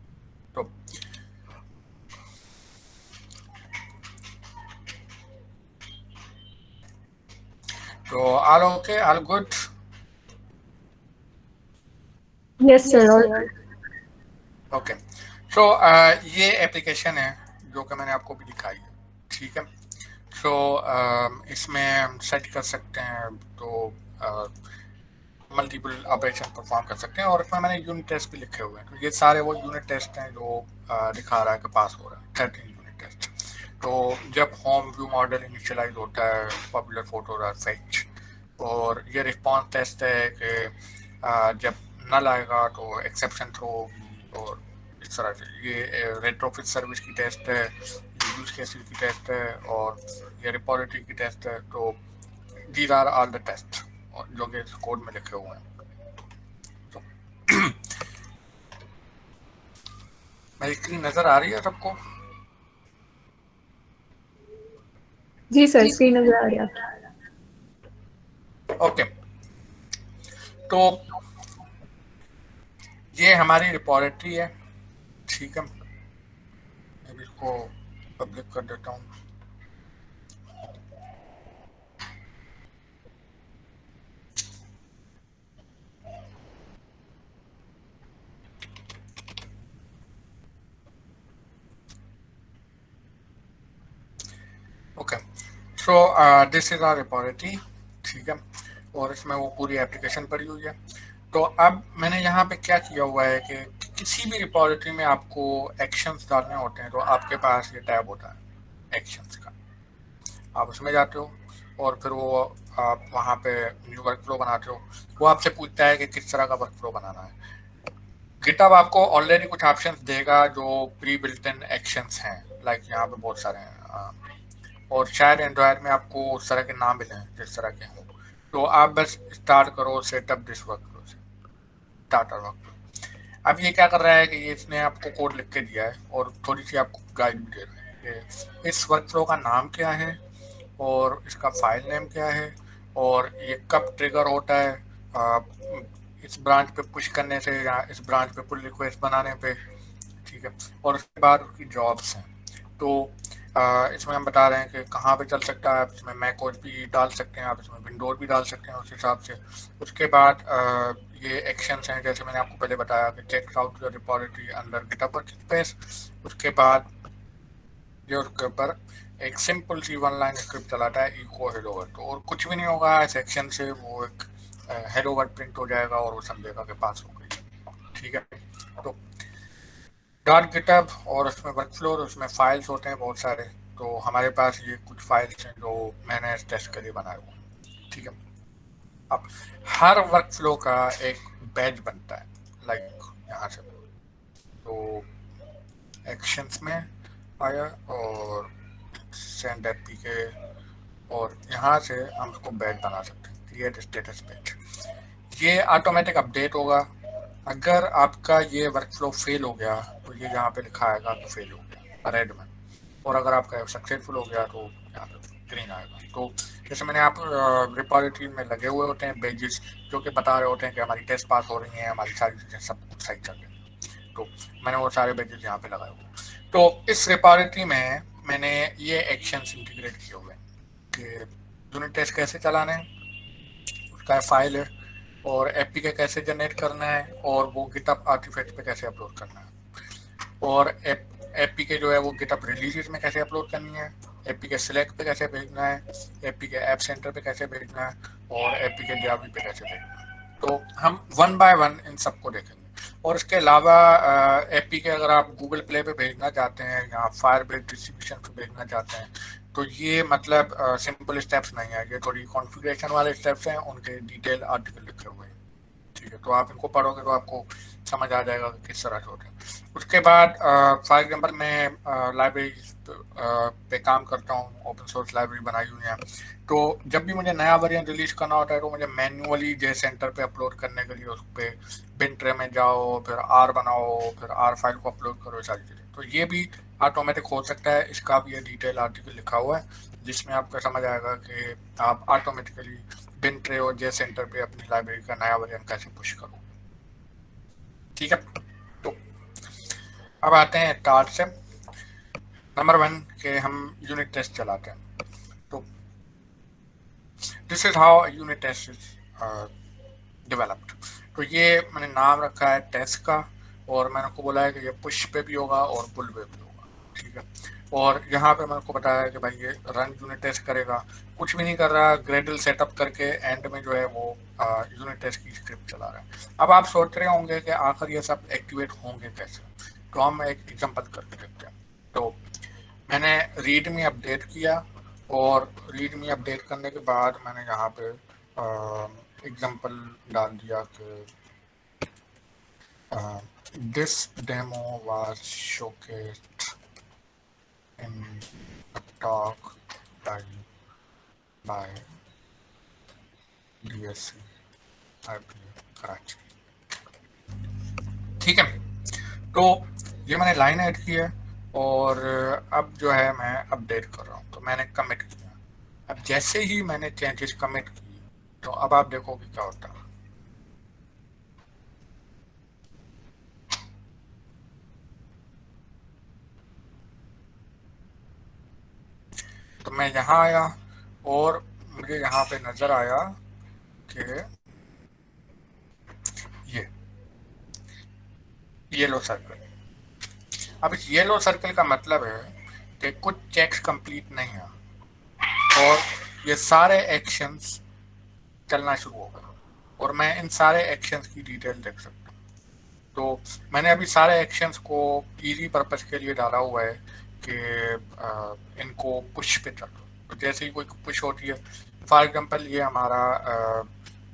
तो all okay, all good. Yes, sir. All okay, so ये एप्लीकेशन है जो कि मैंने आपको भी दिखाई है, ठीक है। सो इसमें हम सेट कर सकते हैं, तो मल्टीपल ऑपरेशन परफॉर्म कर सकते हैं, और इसमें मैंने यूनिट टेस्ट भी लिखे हुए हैं। तो ये सारे वो यूनिट टेस्ट हैं जो दिखा रहा है कि पास हो रहा है, 13 यूनिट टेस्ट। तो जब होम व्यू मॉडल इनिशियलाइज होता है पॉपुलर फोटोज आर फेच, और ये रिस्पॉन्स टेस्ट है कि जब नल आएगा तो एक्सेप्शन थ्रो होगी, और इस तरह से ये रेट्रोफिट सर्विस की टेस्ट है, ये यूज केसेस की टेस्ट है, और ये रिपोजिटरी की टेस्ट है। तो these are all the test जो कि कोड में लिखे हुए हैं। तो मेरी स्क्रीन नजर आ रही है सबको? जी सर, स्क्रीन नजर आ रही है आपकी। ओके, तो ये हमारी रिपोजिटरी है, ठीक है। मैं इसको पब्लिक कर देता हूँ। Okay, so this is our repository, ठीक है, और इसमें वो पूरी एप्लीकेशन पड़ी हुई है। तो अब मैंने यहाँ पे क्या किया हुआ है कि किसी भी रिपोजिटरी में आपको एक्शंस डालने होते हैं, तो आपके पास ये टैब होता है एक्शंस का। आप उसमें जाते हो और फिर वो आप वहाँ पे न्यू वर्क फ्लो बनाते हो। वो आपसे पूछता है कि किस तरह का वर्क फ्लो बनाना है। गिटहब आपको ऑलरेडी कुछ ऑप्शंस देगा जो प्री बिल्ट इन एक्शंस हैं, लाइक यहाँ पे बहुत सारे हैं, और शायद एंड्रॉयड में आपको उस तरह के नाम मिले जिस तरह के हों। तो आप बस स्टार्ट करो सेटअप दिस वर्क फ्लो से, स्टार्टर वर्क फ्लो। अब ये क्या कर रहा है कि ये इसने आपको कोड लिख के दिया है और थोड़ी सी आपको गाइड भी दे रहा है कि इस वर्क फ्लो का नाम क्या है और इसका फाइल नेम क्या है और ये कब ट्रिगर होता है, इस ब्रांच पे पुश करने से या इस ब्रांच पे पुल रिक्वेस्ट बनाने पे, ठीक है। और उसके बाद उसकी जॉब्स हैं। तो इसमें हम बता रहे हैं कि कहाँ पे चल सकता है। आप इसमें मैक ओएस भी डाल सकते हैं, आप इसमें विंडोज भी डाल सकते हैं उस हिसाब से। उसके बाद ये एक्शंस हैं, जैसे मैंने आपको पहले बताया कि check out your repository under GitHub workspace. उसके बाद ये उसके ऊपर एक सिंपल सी वन लाइन स्क्रिप्ट चलाता है, इको हेलो वर्ल्ड। तो और कुछ भी नहीं होगा, सेक्शन से वो एक हेलो वर्ल्ड प्रिंट हो जाएगा और वो समझेगा कि पास हो गई, ठीक है। तो डॉट गिटहब और उसमें वर्क फ्लो, उसमें फाइल्स होते हैं बहुत सारे। तो हमारे पास ये कुछ फाइल्स हैं जो मैंने टेस्ट के लिए बनाए हुए हैं, ठीक है। अब हर वर्क फ्लो का एक बैच बनता है, लाइक यहाँ से तो एक्शंस में आया और सेंड एपी के, और यहाँ से हम उसको बैच बना सकते हैं, क्रिएट स्टेटस बैच। ये ऑटोमेटिक अपडेट होगा। अगर आपका ये वर्क फ्लो फेल हो गया तो ये यहाँ पे लिखा आएगा कि फेल हो गया रेड में, और अगर आपका सक्सेसफुल हो गया तो यहाँ पे ग्रीन आएगा। तो जैसे मैंने आप रिपोजिटरी में लगे हुए होते हैं पेजेस जो कि बता रहे होते हैं कि हमारी टेस्ट पास हो रही हैं, हमारी सारी चीज़ें सब कुछ सही चल रही हैं। तो मैंने वो सारे पेजेस यहाँ पे लगाए हुए। तो इस रिपोजिटरी में मैंने ये एक्शंस इंटीग्रेट किए हुए हैं कि यूनिट टेस्ट कैसे चलाना है, उसका फाइल है, और एपीके कैसे जनरेट करना है, और वो गिटहब आर्टिफैक्ट पे कैसे अपलोड करना है, और एपीके जो है वो गिटहब रिलीजेस में कैसे अपलोड करनी है, एपीके सिलेक्ट पे कैसे भेजना है, एपीके ऐप सेंटर पे कैसे भेजना है, और एपीके जावी पे कैसे भेजना है। तो हम वन बाय वन इन सबको देखेंगे। और इसके अलावा एपीके अगर आप गूगल प्ले पे भेजना चाहते हैं या फायरबेस डिस्ट्रीब्यूशन पे भेजना चाहते हैं, तो ये मतलब सिंपल स्टेप्स नहीं है, ये थोड़ी कॉन्फ़िगरेशन वाले स्टेप्स हैं, उनके डिटेल आर्टिकल लिखे हुए हैं, ठीक है। तो आप इनको पढ़ोगे तो आपको समझ आ जाएगा कि किस तरह से होते हैं। उसके बाद फॉर एग्जांपल मैं लाइब्रेरी पे काम करता हूँ, ओपन सोर्स लाइब्रेरी बनाई हुई है। तो जब भी मुझे नया वर्जन रिलीज करना होता है तो मुझे मैन्युअली जे सेंटर पे अपलोड करने के लिए उस पर बिन ट्रे में जाओ, फिर आर बनाओ, फिर आर फाइल को अपलोड करो, सारी चीज़ें। तो ये भी ऑटोमेटिक हो सकता है। इसका भी ये डिटेल आर्टिकल लिखा हुआ है जिसमें आपको समझ आएगा कि आप ऑटोमेटिकली बिन ट्रे और जे सेंटर पे अपनी लाइब्रेरी का नया वर्जन कैसे पुश करोगे, ठीक है। तो अब आते हैं स्टार्ट से। नंबर 1 के हम यूनिट टेस्ट चलाते हैं। तो this is how unit test is developed. तो ये मैंने नाम रखा है टेस्ट का, और मैंने को बोला है कि ये पुश पे भी होगा और पुल पे भी होगा, ठीक है। और यहाँ पे मैंने को बताया कि भाई ये रन यूनिट टेस्ट करेगा, कुछ भी नहीं कर रहा, ग्रेडल सेटअप करके एंड में जो है वो यूनिट टेस्ट की स्क्रिप्ट चला रहा है। अब आप सोच रहे होंगे कि आखिर ये सब एक्टिवेट होंगे कैसे, तो हम एक एग्जांपल करके देखते हैं। तो मैंने रीडमी अपडेट किया और रीडमी अपडेट करने के बाद मैंने यहाँ पे एग्जांपल डाल दिया कि this demo was showcased in talk bye DSC IPA Karachi. ठीक है, तो ये मैंने लाइन ऐड की है और अब जो है मैं अपडेट कर रहा हूँ, तो मैंने कमिट किया। अब जैसे ही मैंने चेंजेस कमिट की तो अब आप देखोगे क्या होता है। तो मैं यहाँ आया और मुझे यहाँ पे नजर आया कि ये येलो सर्कल। अब इस येलो सर्कल का मतलब है कि कुछ चेक्स कंप्लीट नहीं है और ये सारे एक्शंस चलना शुरू हो गए और मैं इन सारे एक्शंस की डिटेल देख सकता हूँ। तो मैंने अभी सारे एक्शंस को इजी पर्पस के लिए डाला हुआ है कि इनको पुश पे चल। तो जैसे ही कोई पुश होती है, फॉर एग्जांपल ये हमारा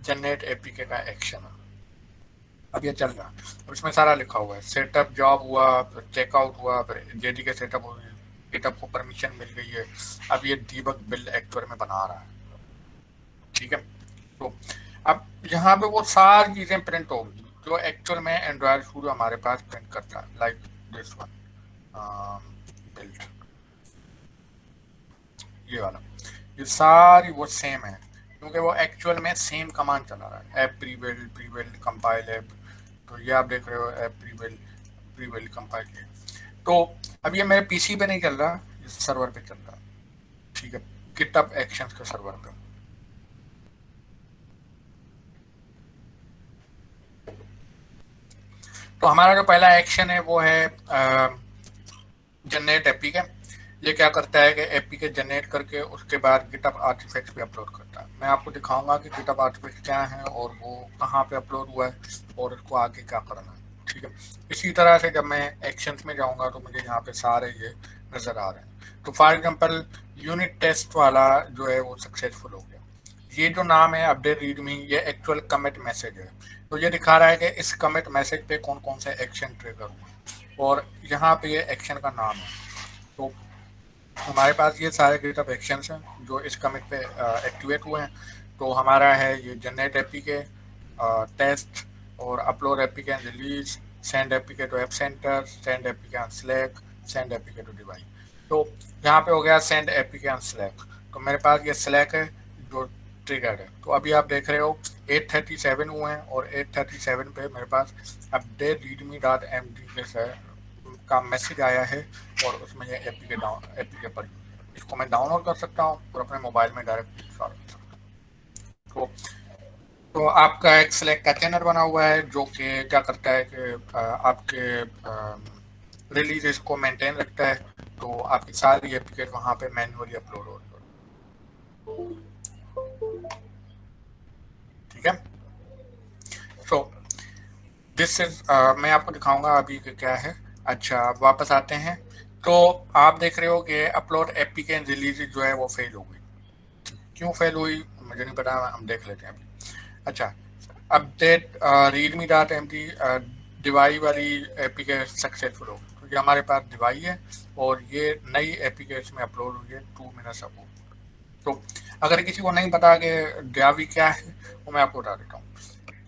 जनरेट एपीके का एक्शन है, अब ये चल रहा है। अब इसमें सारा लिखा हुआ है, सेटअप जॉब हुआ, फिर चेकआउट हुआ, फिर जेडीके सेटअप हो गई, गिटहब को परमिशन मिल गई है। अब ये डीबग बिल्ड एक्चुअल में बना रहा है। ठीक है, तो अब यहाँ पे वो सारी चीजें प्रिंट होगी जो एक्चुअल में एंड्रॉयड स्टूडियो हमारे पास प्रिंट करता है, लाइक दिस वन बिल्ड, ये वाला, ये सारी वो सेम है क्योंकि वो एक्चुअल में सेम कमांड चला रहा है, app pre build compile app. तो ये आप देख रहे हो, ऐप प्री बिल्ड कंपाइल किया। तो अब ये मेरे पीसी पे नहीं चल रहा, ये सर्वर पे चल रहा है। ठीक है, गिटहब एक्शंस के सर्वर पे। तो हमारा जो पहला एक्शन है वो है जनरेट एपीके। ये क्या करता है कि एपीके जनरेट करके उसके बाद गिटहब आर्टिफैक्ट्स पे अपलोड करता है। मैं आपको दिखाऊंगा कि गिटहब आर्टिफैक्ट्स क्या है और वो कहाँ पे अपलोड हुआ है और उसको आगे क्या करना है। ठीक है, इसी तरह से जब मैं एक्शंस में जाऊंगा तो मुझे यहाँ पे सारे ये नजर आ रहे हैं। तो फॉर एग्जांपल यूनिट टेस्ट वाला जो है वो सक्सेसफुल हो गया। ये जो नाम है अपडेट रीडमी, ये एक्चुअल कमिट मैसेज है। तो ये दिखा रहा है कि इस कमिट मैसेज पे कौन कौन से एक्शन ट्रिगर हुए और यहाँ पे ये एक्शन का नाम है। तो हमारे पास ये सारे गिटहब एक्शंस हैं जो इस कमिट पे एक्टिवेट हुए हैं। तो हमारा है ये जनरेट एपीके, टेस्ट और upload APK and release, send APK to app center, send APK on Slack, send APK to device. तो यहाँ पे हो गया सेंड एपीके ऑन स्लैक। तो मेरे पास ये स्लैक है जो ट्रिगर्ड है। तो अभी आप देख रहे हो 837 हुए हैं और 837 पे मेरे पास update readme dot M D का मैसेज आया है और उसमें ये एपीके पड़ी हुई है। इसको मैं डाउनलोड कर सकता हूँ और अपने मोबाइल में डायरेक्ट इंस्टॉल कर सकता हूँ। तो आपका एक सिलेक्ट का चैनल बना हुआ है जो कि क्या करता है कि आपके रिलीज को मेंटेन रखता है। तो आपकी सारी एपीके वहाँ पे मैन्युअली अपलोड हो रही है। ठीक है, सो दिस इज मैं आपको दिखाऊंगा अभी कि क्या है। अच्छा, वापस आते हैं। तो आप देख रहे हो कि अपलोड एपीके रिलीज जो है वो फेल हो गई। क्यों फेल हुई मुझे नहीं पता, हम देख लेते हैं अभी। अच्छा, update readme dot M D डिवाई वाली एपीके सक्सेसफुल हो गई। तो ये हमारे पास डिवाई है और ये नई एपीके इसमें अपलोड हुई है 2 मिनट्स अगो। तो अगर किसी को नहीं पता कि डिवाई क्या है वो मैं आपको बता देता हूँ।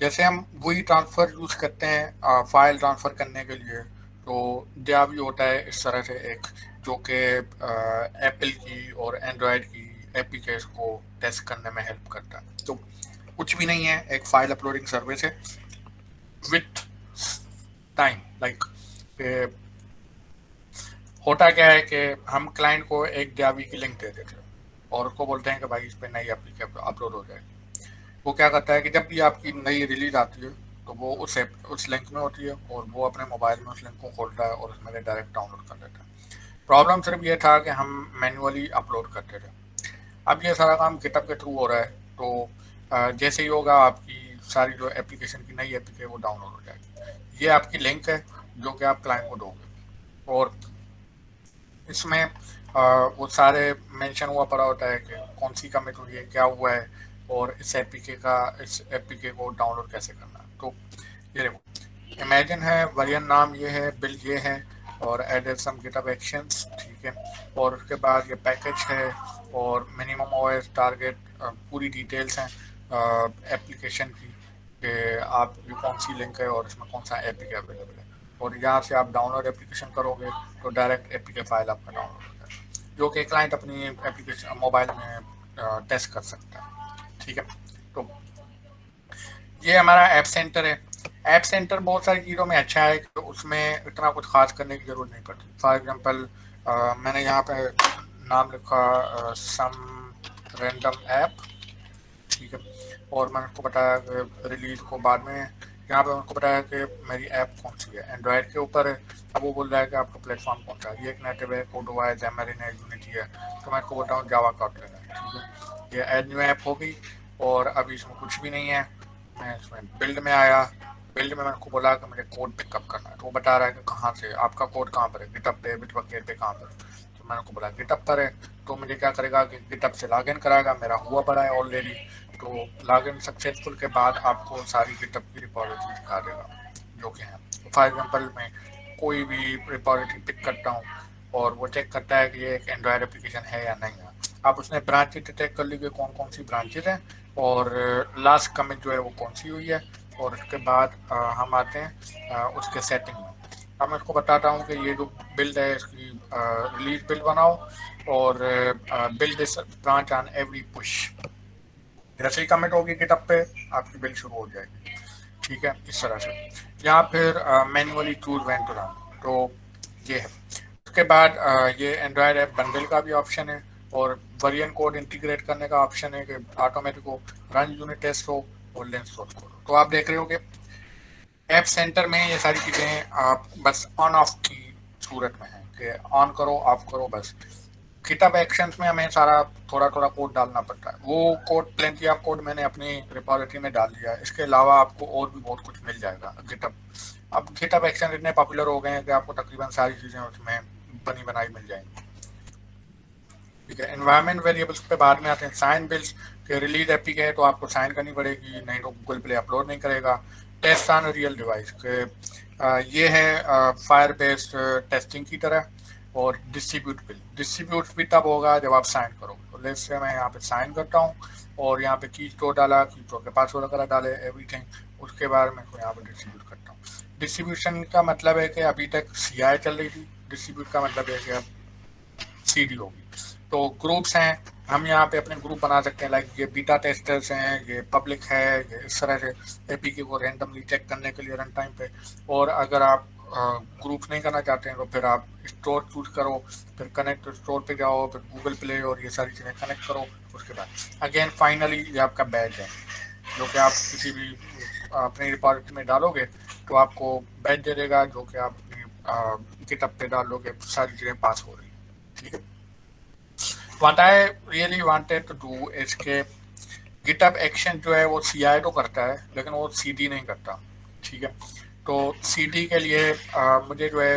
जैसे हम वही ट्रांसफ़र यूज़ करते हैं फाइल ट्रांसफ़र करने के लिए, तो डिवाई होता है इस तरह से एक, जो कि एप्पल की और एंड्रॉयड की एपीकेस को टेस्ट करने में हेल्प करता है। तो कुछ भी नहीं है, एक फाइल अपलोडिंग सर्विस है विथ टाइम। लाइक होता क्या है कि हम क्लाइंट को एक डिवाई की लिंक दे देते हैं और उसको बोलते हैं कि भाई इस पर नई एप्लीकेशन अपलोड हो जाएगी। वो क्या करता है कि जब भी आपकी नई रिलीज आती है तो वो उस लिंक में होती है और वो अपने मोबाइल में उस लिंक को खोलता है और उसमें डायरेक्ट डाउनलोड कर लेता है। प्रॉब्लम सिर्फ ये था कि हम मैन्युअली अपलोड करते थे। अब ये सारा काम गिटहब के थ्रू हो रहा है। तो जैसे ही होगा आपकी सारी जो एप्लीकेशन की नई एपीके वो डाउनलोड हो जाएगी। ये आपकी लिंक है जो कि आप क्लाइंट को दोगे और इसमें वो सारे मेंशन हुआ पड़ा होता है कि कौन सी कमिट हुई है, क्या हुआ है, और इस एपीके को डाउनलोड कैसे करना है। तो ये देखो, इमेजिन है, वेरिएंट नाम ये है, बिल्ड ये है, और एडेड सम गिटहब एक्शंस, ठीक है। और उसके बाद ये पैकेज है, और मिनिमम ओएस टारगेट, पूरी डिटेल्स हैं एप्लीकेशन की, कि आप ये कौन सी लिंक है और इसमें कौन सा एपीके अवेलेबल है। और यहाँ से आप डाउनलोड एप्लीकेशन करोगे तो डायरेक्ट एपीके फाइल आपका डाउनलोड हो जाएगा, जो कि क्लाइंट अपनी एप्लीकेशन मोबाइल में टेस्ट कर सकता है, ठीक है। तो ये हमारा ऐप सेंटर है। ऐप सेंटर बहुत सारी चीज़ों में अच्छा है कि उसमें इतना कुछ खास करने की ज़रूरत नहीं पड़ती। फॉर एग्जांपल मैंने यहाँ पे नाम लिखा सम रैंडम ऐप, ठीक है। और मैंने उनको बताया कि रिलीज को बाद में, यहाँ पे उनको बताया कि मेरी ऐप कौन सी है, एंड्रॉयड के ऊपर है। अब वो बोल रहा है कि आपका प्लेटफॉर्म कौन सा है, ये एक नेटिव है, कोडोवा है, जैमरिन है, यूनिटी है। तो मैं इसको बोलता हूँ जावा कॉटलिन है, ठीक है। ये ऐड न्यू ऐप होगी, और अभी इसमें कुछ भी नहीं है। मैं इसमें बिल्ड में आया, बिल्ड में मैंने उनको बोला कि मुझे कोड पिकअप करना है, तो वो बता रहा है कि कहाँ से, आपका कोड कहाँ पर है, गिटअप पे, बिटबकेट पे, कहाँ पर। तो मैंने उनको बोला गिटअप पर है। तो मुझे क्या करेगा कि गिटअप से लॉगिन कराएगा, मेरा हुआ पड़ा है ऑलरेडी। तो लॉगिन सक्सेसफुल के बाद आपको सारी गिटअप की रिपॉजिटरी दिखा देगा जो कि है। तो फॉर एग्जांपल मैं कोई भी रिपॉजिटरी पिक करता हूँ, और वो चेक करता है कि ये एक एंड्रॉयड एप्लीकेशन है या नहीं है। आप उसने ब्रांचेज डिटेक्ट कर ली कि कौन कौन सी ब्रांचेज हैं, और लास्ट कमिट जो है वो कौन सी हुई है। और उसके बाद हम आते हैं उसके सेटिंग में। अब मैं इसको बताता हूँ कि ये जो बिल्ड है इसकी रिलीज बिल्ड बनाओ, और build this branch on every push. जैसे ही कमिट होगी गिटअप पे, आपकी बिल्ड शुरू हो जाएगी, ठीक है, इस तरह से। या फिर manually choose when to run, तो ये है। उसके बाद ये एंड्रॉयड ऐप बंडल का भी ऑप्शन है, और वेरिएंट कोड इंटीग्रेट करने का ऑप्शन है कि ऑटोमेटिक हो, रन यूनिट टेस्ट हो, और लेंस सोर्स कोड हो। तो आप देख रहे हो कि ऐप सेंटर में ये सारी चीज़ें आप बस ऑन ऑफ की सूरत में हैं कि ऑन करो ऑफ करो बस। गिटहब एक्शंस में हमें सारा थोड़ा थोड़ा कोड डालना पड़ता है। वो कोड, प्लेंटी ऑफ कोड मैंने अपनी रिपॉजिटरी में डाल दिया है। इसके अलावा आपको और भी बहुत कुछ मिल जाएगा गिटहब। अब गिटहब एक्शन इतने पॉपुलर हो गए हैं कि आपको तकरीबन सारी चीज़ें उसमें बनी बनाई मिल जाएंगी, ठीक है। एनवायरमेंट वेरिएबल्स पे बाद में आते हैं। साइन बिल्स के रिलीज एपी के है तो आपको साइन करनी पड़ेगी, नहीं तो गूगल प्ले अपलोड नहीं करेगा। टेस्ट ऑन रियल डिवाइस के ये है फायर बेस्ड टेस्टिंग की तरह। और डिस्ट्रीब्यूट भी तब होगा जब आप साइन करोगे। तो लेट्स से मैं यहाँ पे साइन करता हूँ, और यहाँ पे की स्टोर डाला, की स्टोर के पासवर्ड वगैरह डाले, एवरीथिंग। उसके बाद मैं यहाँ पे डिस्ट्रीब्यूट करता हूँ। डिस्ट्रीब्यूशन का मतलब है कि अभी तक CI चल रही थी, डिस्ट्रीब्यूट का मतलब है कि अब CD होगी। तो ग्रुप्स हैं, हम यहाँ पे अपने ग्रुप बना सकते हैं, लाइक ये बीटा टेस्टर्स हैं, ये पब्लिक है, ये इस तरह से एपीके को रैंडमली चेक करने के लिए रन टाइम पे। और अगर आप ग्रुप नहीं करना चाहते हैं तो फिर आप स्टोर चूज करो, फिर कनेक्ट स्टोर पे जाओ, फिर गूगल प्ले और ये सारी चीज़ें कनेक्ट करो। उसके बाद अगेन फाइनली ये आपका बैच है, जो कि आप किसी भी अपनी रिपॉजिटरी में डालोगे तो आपको बैच दे देगा, जो कि आप अपनी गिटहब पे डालोगे, सारी चीज़ें पास हो रही हैं, ठीक है। What I really wanted to do is कि गिटहब एक्शन जो है वो CI तो करता है, लेकिन वो CD नहीं करता, ठीक है। तो CD के लिए मुझे जो है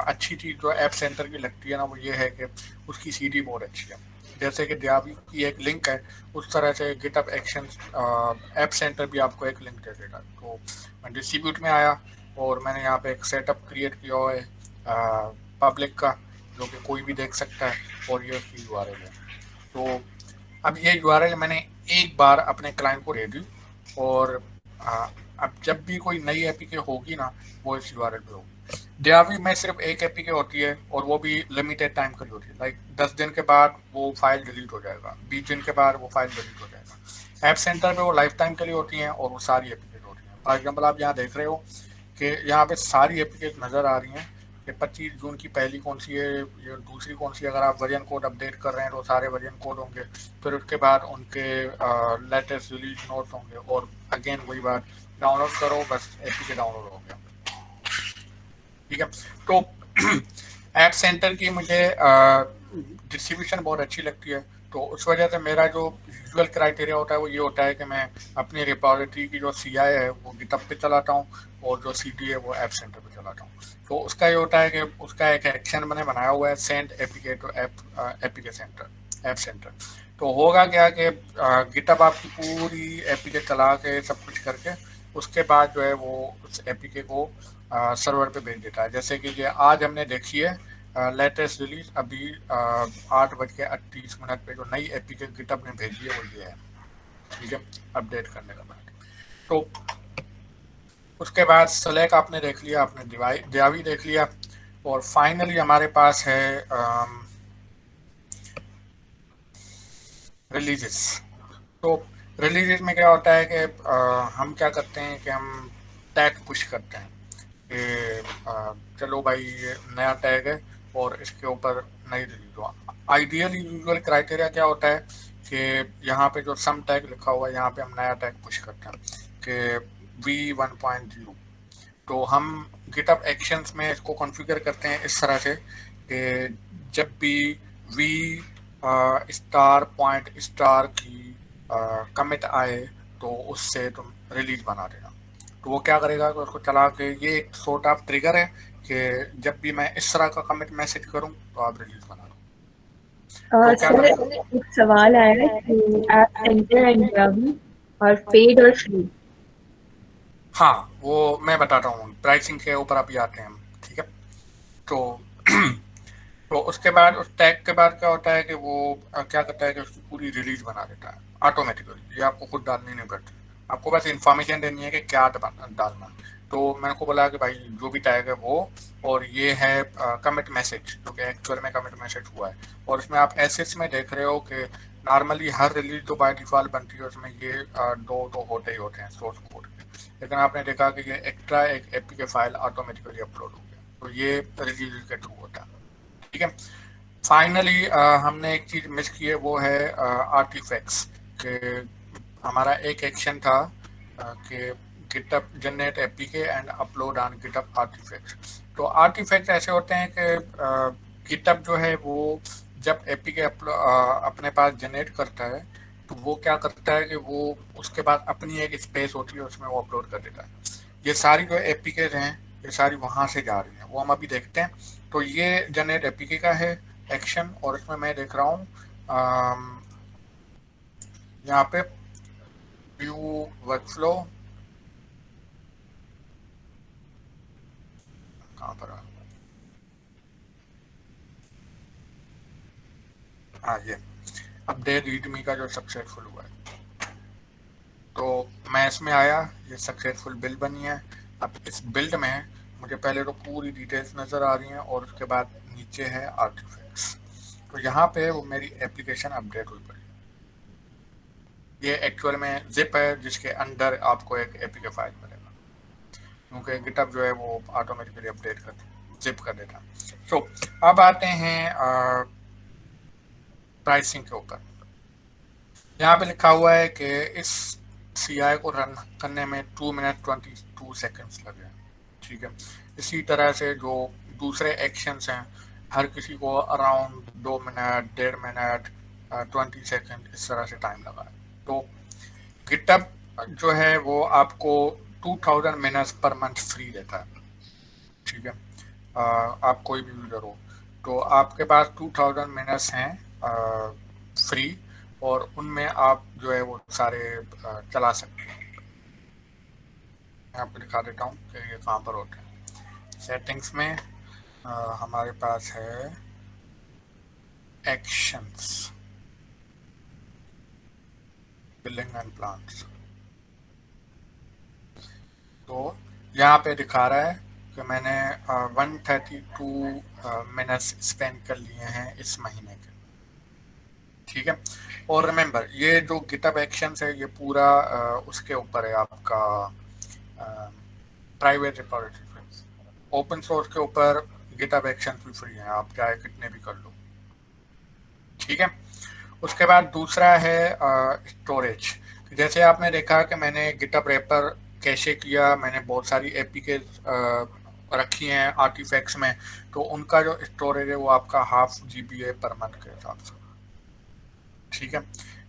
अच्छी चीज़ जो ऐप सेंटर की लगती है ना, वो ये है कि उसकी CD बहुत अच्छी है। जैसे कि जावी की एक लिंक है, उस तरह से गिटहब एक्शन ऐप सेंटर भी आपको एक लिंक दे देगा। तो मैं डिस्ट्रीब्यूट में आया, और मैंने यहाँ पे एक सेटअप क्रिएट किया हुआ है पब्लिक का, जो कि कोई भी देख सकता है, और ये उसकी URL है। तो अब ये URL मैंने एक बार अपने क्लाइंट को दे दी, और अब जब भी कोई नई एपीके होगी ना, वो इस URL पे होगी। Diavi में सिर्फ एक एपीके होती है, और वो भी लिमिटेड टाइम के लिए होती है, लाइक 10 दिन के बाद वो फाइल डिलीट हो जाएगा, 20 दिन के बाद वो फाइल डिलीट हो जाएगा। ऐप सेंटर पे वो लाइफ टाइम के लिए होती हैं, और वो सारी एपीके होती हैं। फॉर एग्जाम्पल आप यहाँ देख रहे हो कि यहाँ पे सारी एपीके नज़र आ रही हैं कि 25 जून की पहली कौन सी है, ये दूसरी कौन सी है। अगर आप वर्जन कोड अपडेट कर रहे हैं तो सारे वर्जन कोड होंगे, फिर उसके बाद उनके लेटेस्ट रिलीज नोट्स होंगे, और अगेन वही बात, डाउनलोड करो बस, एपीके डाउनलोड हो गया, ठीक है। तो ऐप सेंटर की मुझे डिस्ट्रीब्यूशन बहुत अच्छी लगती है। तो उस वजह से मेरा जो यूजुअल क्राइटेरिया होता है वो ये होता है कि मैं अपनी रिपोजिटरी की जो CI है वो गिटहब पे चलाता हूँ और जो CD है वो ऐप सेंटर पे चलाता हूँ। तो उसका ये होता है कि उसका एक एक्शन मैंने बनाया हुआ है, send APK to APK center, app center. तो होगा क्या कि गिटहब आपकी पूरी एपीके चला के सब कुछ करके उसके बाद जो है वो उस एपीके को सर्वर पे भेज देता है। जैसे कि ये आज हमने देखी है लेटेस्ट रिलीज अभी 8:38 पे जो नई एपीके गिटहब ने भेजी है वो ये है, ठीक है, अपडेट करने के बाद। तो उसके बाद स्लैक आपने देख लिया, आपने दियावी देख लिया, और फाइनली हमारे पास है रिलीजेस। तो रिलीजेस में क्या होता है कि हम क्या करते हैं कि हम टैग पुश करते हैं कि चलो भाई ये नया टैग है और इसके ऊपर नई रिलीज हुआ। आइडियली यूजुअल क्राइटेरिया क्या होता है कि यहाँ पे जो सम टैग लिखा हुआ है यहाँ पे हम नया टैग पुश करते हैं कि V1.0। तो हम गिटहब एक्शंस में इसको कॉन्फ़िगर करते हैं इस तरह से कि जब भी वी स्टार पॉइंट स्टार की कमिट आए तो उससे तुम रिलीज बना देना। तो वो क्या करेगा कि उसको चला के, ये एक सॉर्ट ऑफ ट्रिगर है कि जब भी मैं इस तरह का कमिट मैसेज करूं तो आप रिलीज बना दो। तो क्या सर करें? एक सवाल आया है कि ऐप सेंटर एंड जावी और पेड और फ्री। हाँ, वो मैं बताता हूँ, प्राइसिंग के ऊपर अभी आते हैं हम, ठीक है। तो तो उसके बाद उस टैग के बाद क्या होता है कि वो क्या करता है कि उसकी पूरी रिलीज बना देता है ऑटोमेटिकली। ये आपको खुद डालनी नहीं पड़ती, आपको बस इंफॉर्मेशन देनी है कि क्या डालना। तो मैंने को बोला कि भाई जो भी टैग है वो, और ये है कमिट मैसेज जो कि एक्चुअल में कमिट मैसेज हुआ है। और इसमें आप एसेट्स में देख रहे हो कि नॉर्मली हर रिलीज जो बाय डिफॉल्ट बनती है उसमें ये दो तो होते ही होते हैं सोर्स कोड के, लेकिन आपने देखा कि ये एक्स्ट्रा एक एपीके फाइल ऑटोमेटिकली अपलोड हो गया, तो ये रिलीज के थ्रू होता है, ठीक है। फाइनली हमने एक चीज मिस की है, वो है आर्टिफैक्ट्स के। हमारा एक एक्शन था कि GitHub generate APK and upload on GitHub artifacts. तो आर्टिफैक्ट ऐसे होते हैं कि गिटहब जो है वो जब एपीके अपने पास जनरेट करता है तो वो क्या करता है कि वो उसके बाद अपनी एक स्पेस होती है उसमें वो अपलोड कर देता है। ये सारी जो एपीके हैं ये सारी वहां से जा रही हैं, वो हम अभी देखते हैं। तो ये जनरेट एपीके का है एक्शन, और इसमें मैं देख रहा हूँ यहाँ पे व्यू वर्कफ्लो कहाँ पर है? हाँ, ये अपडेट रीडमी का जो सक्सेसफुल हुआ है, तो मैं इसमें आया, ये सक्सेसफुल बिल्ड बनी है। अब इस बिल्ड में मुझे पहले तो पूरी डिटेल्स नज़र आ रही हैं और उसके बाद नीचे है आर्टिफैक्ट्स। तो यहाँ पे वो मेरी एप्लीकेशन अपडेट हुई पड़ी। ये एक्चुअल में जिप है जिसके अंदर आपको एक एपीके फाइल मिलेगा, क्योंकि गिटहब जो है वो ऑटोमेटिकली अपडेट कर जिप कर देता। तो अब आते हैं प्राइसिंग के ऊपर। यहाँ पे लिखा हुआ है कि इस CI को रन करने में 2 मिनट 22 सेकेंड्स लगे, ठीक है। इसी तरह से जो दूसरे एक्शंस हैं हर किसी को अराउंड 2 मिनट 1.5 मिनट 20 सेकेंड इस तरह से टाइम लगा है। तो गिटहब जो है वो आपको 2000 मिनट्स पर मंथ फ्री देता है, ठीक है। आप कोई भी यूजर हो तो आपके पास 2000 मिनट्स हैं फ्री, और उनमें आप जो है वो सारे चला सकते हैं। मैं आपको दिखा देता हूँ कि ये कहाँ पर होते हैं। सेटिंग्स में हमारे पास है एक्शंस, बिलिंग एंड प्लान्स। तो यहाँ पे दिखा रहा है कि मैंने 132 मिनट्स स्पेंड कर लिए हैं इस महीने के, ठीक है। और रिमेंबर ये जो गिटहब एक्शंस है ये पूरा उसके ऊपर है आपका प्राइवेट रिपोजिटरी। ओपन सोर्स के ऊपर गिटहब एक्शंस भी फ्री हैं, आप चाहे कितने भी कर लो, ठीक है। उसके बाद दूसरा है स्टोरेज। जैसे आपने देखा कि मैंने गिटहब रैपर कैशे किया, मैंने बहुत सारी एपीके रखी हैं आर्टिफैक्ट्स में, तो उनका जो स्टोरेज है वो आपका 0.5 GB है पर मंथ के हिसाब से, ठीक है।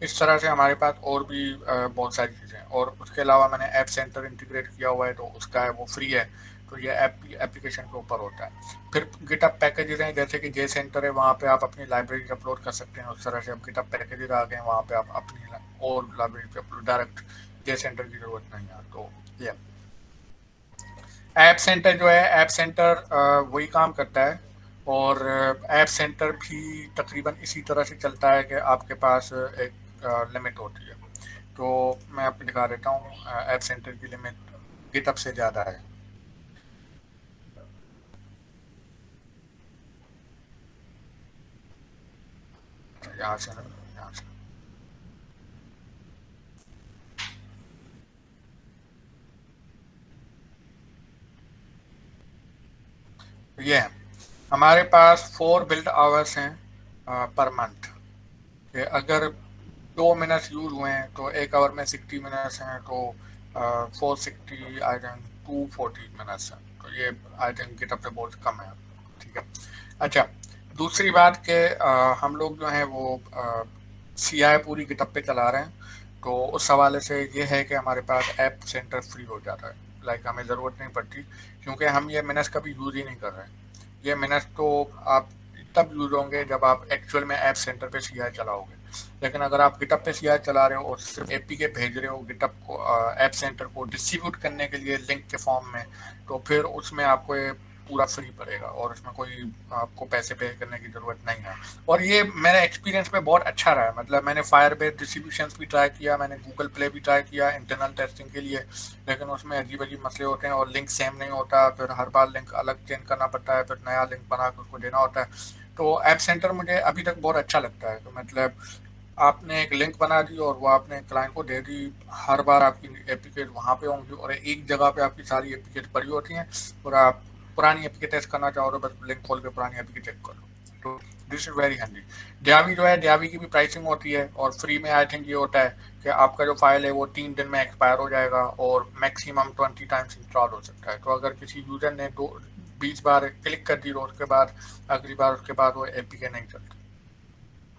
इस तरह से हमारे पास और भी बहुत सारी चीज़ें हैं, और उसके अलावा मैंने ऐप सेंटर इंटीग्रेट किया हुआ है, तो उसका है वो फ्री है, तो ये एप्लीकेशन के ऊपर होता है। फिर गिटअप पैकेजेस हैं, जैसे कि जे सेंटर है, वहाँ पे आप अपनी लाइब्रेरी अपलोड कर सकते हैं। उस तरह से अब गिटअप पैकेजेस आ गए हैं, वहाँ पे आप अपनी और लाइब्रेरी पे अपलोड, डायरेक्ट जे सेंटर की जरूरत नहीं है। तो ये ऐप सेंटर जो है, ऐप सेंटर वही काम करता है, और ऐप सेंटर भी तकरीबन इसी तरह से चलता है कि आपके पास एक लिमिट होती है। तो मैं आपको दिखा देता हूँ, ऐप सेंटर की लिमिट गिटअप से ज़्यादा है। यहाँ से यहाँ से ये है, हमारे पास 4 बिल्ड आवर्स हैं पर मंथ। कि अगर 2 मिनट यूज हुए हैं तो 1 आवर में 60 मिनट्स हैं, तो 460 आई थिंक 240 मिनट्स हैं। तो ये आई थिंक गिटअप पे बहुत कम है। ठीक है। अच्छा, दूसरी बात कि हम लोग जो हैं वो सी आई पूरी गिटअप पे चला रहे हैं, तो उस हवाले से ये है कि हमारे पास ऐप सेंटर फ्री हो जाता है। लाइक हमें ज़रूरत नहीं पड़ती, क्योंकि हम ये मिनट्स कभी यूज़ ही नहीं कर रहे हैं। ये मिनट्स तो आप तब यूज़ होंगे जब आप एक्चुअल में ऐप सेंटर पे सी आई चलाओगे। लेकिन अगर आप गिटअप पे सी आई चला रहे हो और सिर्फ एपीके भेज रहे हो गिटअप को, ऐप सेंटर को डिस्ट्रीब्यूट करने के लिए लिंक के फॉर्म में, तो फिर उसमें आपको ये पूरा फ्री पड़ेगा, और उसमें कोई आपको पैसे पे करने की ज़रूरत नहीं है। और ये मेरे एक्सपीरियंस में बहुत अच्छा रहा है। मतलब मैंने फायरबेस डिस्ट्रीब्यूशन भी ट्राई किया, मैंने गूगल प्ले भी ट्राई किया इंटरनल टेस्टिंग के लिए, लेकिन उसमें अजीब अजीब मसले होते हैं, और लिंक सेम नहीं होता, फिर हर बार लिंक अलग चेंज करना पड़ता है, फिर नया लिंक बना कर उसको देना होता है। तो ऐप सेंटर मुझे अभी तक बहुत अच्छा लगता है। तो मतलब आपने एक लिंक बना दी और वो आपने क्लाइंट को दे दी, हर बार आपकी एप्लीकेट वहाँ पे होंगी, और एक जगह पे आपकी सारी एप्लीकेट पड़ी होती हैं, और आप पुरानी एप्लीकेट टेस्ट करना चाहो तो बस लिंक खोल के पुरानी एप्लीकेट चेक कर लो। तो this is very handy. Diavi जो है, Diavi की भी प्राइसिंग होती है, और फ्री में आई थिंक ये होता है कि आपका जो फाइल है वो 3 दिन में एक्सपायर हो जाएगा, और मैक्सिमम 20 टाइम्स इंस्टॉल हो सकता है। तो अगर किसी यूजर ने 20 बार क्लिक कर दी तो उसके बाद अगली बार उसके बाद वो एपीके नहीं चलती।